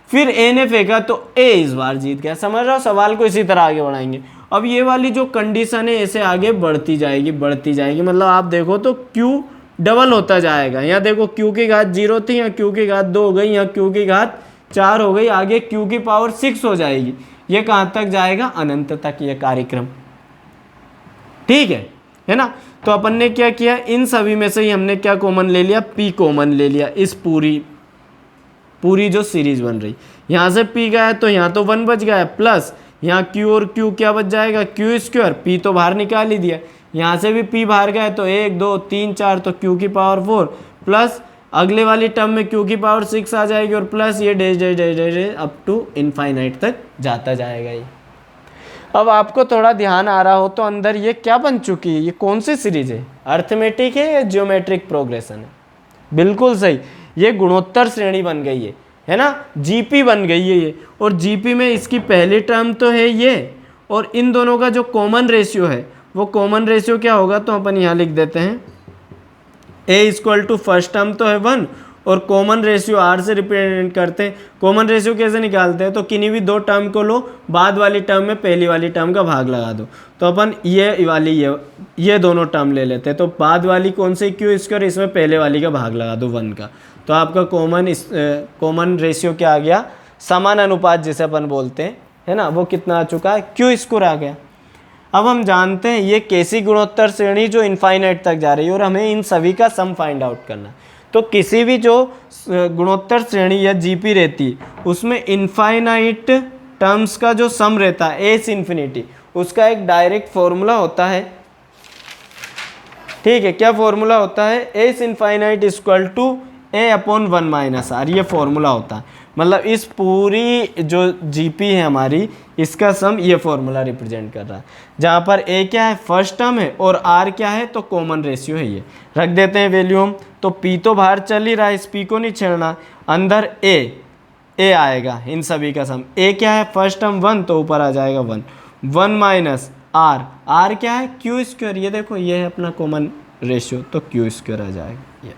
फिर ए ने फेंका तो ए इस बार जीत गया। समझ रहे हो, सवाल को इसी तरह आगे बढ़ाएंगे। अब ये वाली जो कंडीशन है ऐसे आगे बढ़ती जाएगी, बढ़ती जाएगी, मतलब आप देखो तो Q डबल होता जाएगा। यहाँ देखो Q की घात 0 थी, यहाँ Q की घात 2 हो गई, यहाँ Q की घात 4 हो गई, आगे Q की पावर 6 हो जाएगी। ये कहाँ तक जाएगा, अनंत तक ये कार्यक्रम, ठीक है ना। तो अपन ने क्या किया, इन सभी में से ही हमने क्या कॉमन ले लिया, P कॉमन ले लिया। इस पूरी जो सीरीज बन रही, यहाँ से P गया तो यहाँ तो 1 बच गया, प्लस यहाँ Q और Q क्या बच जाएगा, Q², P तो बाहर निकाल ही दिया। यहाँ से भी P बाहर गया तो 1 2 3 4, तो Q की पावर 4, प्लस अगले वाली टर्म में Q की पावर 6 आ जाएगी, और प्लस ये dash dash dash dash up to infinite तक जाता जाएगा ये। अब आपको थोड़ा ध्यान आ रहा हो तो अंदर ये क्या बन चुकी है, ये कौन सी सीरीज है, अर्थमेटिक है या ज्योमेट्रिक प्रोग्रेशन है। बिल्कुल सही, ये गुणोत्तर श्रेणी बन गई है ना, जीपी बन गई है ये। और जीपी में इसकी पहली टर्म तो है ये, और इन दोनों का जो कॉमन रेशियो है वो कॉमन रेशियो क्या होगा, तो अपन यहाँ लिख देते हैं a फर्स्ट टर्म तो है 1, और कॉमन रेशियो r से रिप्रेजेंट करते हैं। कॉमन रेशियो कैसे निकालते हैं, तो किन्हीं भी दो टर्म को लो, बाद वाली टर्म में पहली वाली टर्म का भाग लगा दो। तो अपन ये वाली ये दोनों टर्म ले लेते हैं, तो बाद वाली कौन सी Q², इसमें पहले वाली का भाग लगा दो 1 का, तो आपका कॉमन रेशियो क्या आ गया, समान अनुपात जिसे अपन बोलते हैं, है ना, वो कितना आ चुका है, Q² आ गया। अब हम जानते हैं ये कैसी गुणोत्तर श्रेणी जो इनफाइनाइट तक जा रही है, और हमें इन सभी का सम फाइंड आउट करना। तो किसी भी जो गुणोत्तर श्रेणी या जीपी रहती है उसमें इनफाइनाइट टर्म्स का जो सम रहता है एस इन्फिनिटी, उसका एक डायरेक्ट फॉर्मूला होता है, ठीक है। क्या फॉर्मूला होता है, S infinite equal to a/1 - r, ये फॉर्मूला होता है। मतलब इस पूरी जो जीपी है हमारी, इसका सम ये फॉर्मूला रिप्रेजेंट कर रहा है, जहाँ पर a क्या है, फर्स्ट टर्म है, और r क्या है, तो कॉमन रेशियो है। ये रख देते हैं वैल्यू हम। तो p तो बाहर चल ही रहा है, इस p को नहीं छेड़ना, अंदर a आएगा, इन सभी का सम। a क्या है, फर्स्ट टर्म 1, तो ऊपर आ जाएगा 1 - आर क्या है, क्यू स्क्वायर, ये देखो ये है अपना कॉमन रेशियो, तो क्यू स्क्वायर आ जाएगा ये।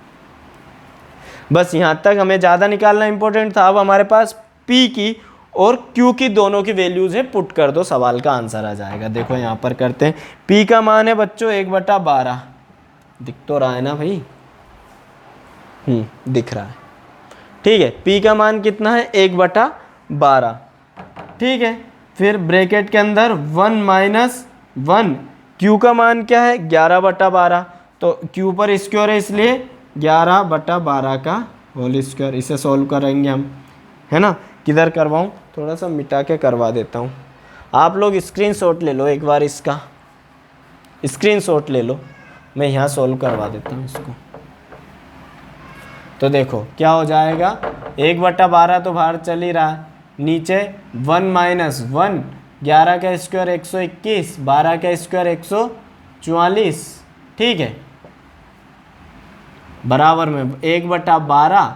बस यहाँ तक हमें ज़्यादा निकालना इंपॉर्टेंट था। अब हमारे पास पी की और क्यू की दोनों की वैल्यूज़ है, पुट कर दो, सवाल का आंसर आ जाएगा। देखो यहाँ पर करते हैं। पी का मान है बच्चों 1/12, दिख तो रहा है ना भाई, दिख रहा है, ठीक है। पी का मान कितना है, 1/12, ठीक है। फिर ब्रैकेट के अंदर 1 - 1, क्यू का मान क्या है 11/12, तो क्यू पर स्क्वायर है इसलिए 11/12 का होल स्क्वायर। इसे सॉल्व करेंगे हम, है ना। किधर करवाऊँ, थोड़ा सा मिटा के करवा देता हूँ। आप लोग स्क्रीनशॉट ले लो एक बार, इसका स्क्रीनशॉट ले लो, मैं यहाँ सॉल्व करवा देता हूँ इसको। तो देखो क्या हो जाएगा, 1/12 तो बाहर चल ही रहा है, नीचे 1 - 1, 11 का स्क्वायर 121, 12 का स्क्वायर 144, ठीक है, बराबर में 1/12।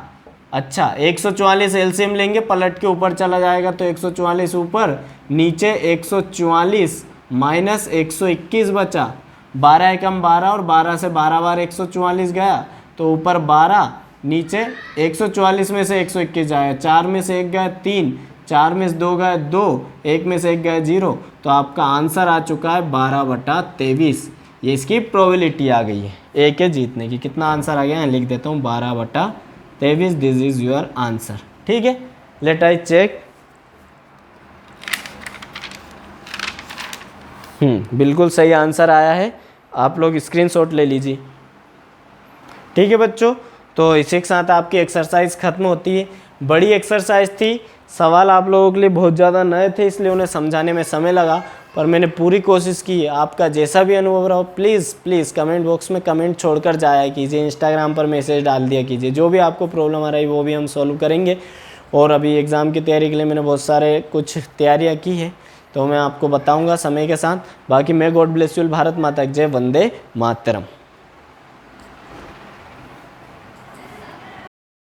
अच्छा 144 एलसीएम लेंगे, पलट के ऊपर चला जाएगा तो 144 ऊपर, नीचे 144 माइनस 121 बचा, 12 एकम 12 और 12 से 12 बार 144 गया, तो ऊपर 12, नीचे 144 में से 121 जाएगा, 4 में से 1 गया 3, 4 में से 2 गया 2, 1 में से 1 गया 0, तो आपका आंसर आ चुका है 12/23। ये इसकी प्रोबेबिलिटी आ गई है ए के जीतने की। कितना आंसर आ गया है, लिख देता हूँ 12/23, दिस इज योर आंसर, ठीक है। लेट आई चेक, बिल्कुल सही आंसर आया है, आप लोग स्क्रीनशॉट ले लीजिए, ठीक है बच्चों। तो इसी के साथ आपकी एक्सरसाइज खत्म होती है। बड़ी एक्सरसाइज थी, सवाल आप लोगों के लिए बहुत ज़्यादा नए थे, इसलिए उन्हें समझाने में समय लगा, पर मैंने पूरी कोशिश की है। आपका जैसा भी अनुभव रहा हो, प्लीज़ कमेंट बॉक्स में कमेंट छोड़कर जाया कीजिए, इंस्टाग्राम पर मैसेज डाल दिया कीजिए, जो भी आपको प्रॉब्लम आ रही है वो भी हम सॉल्व करेंगे। और अभी एग्ज़ाम की तैयारी के लिए मैंने बहुत सारे कुछ तैयारियाँ की है, तो मैं आपको बताऊँगा समय के साथ। बाकी मैं गॉड ब्लेस यू, भारत माता की जय, वंदे मातरम।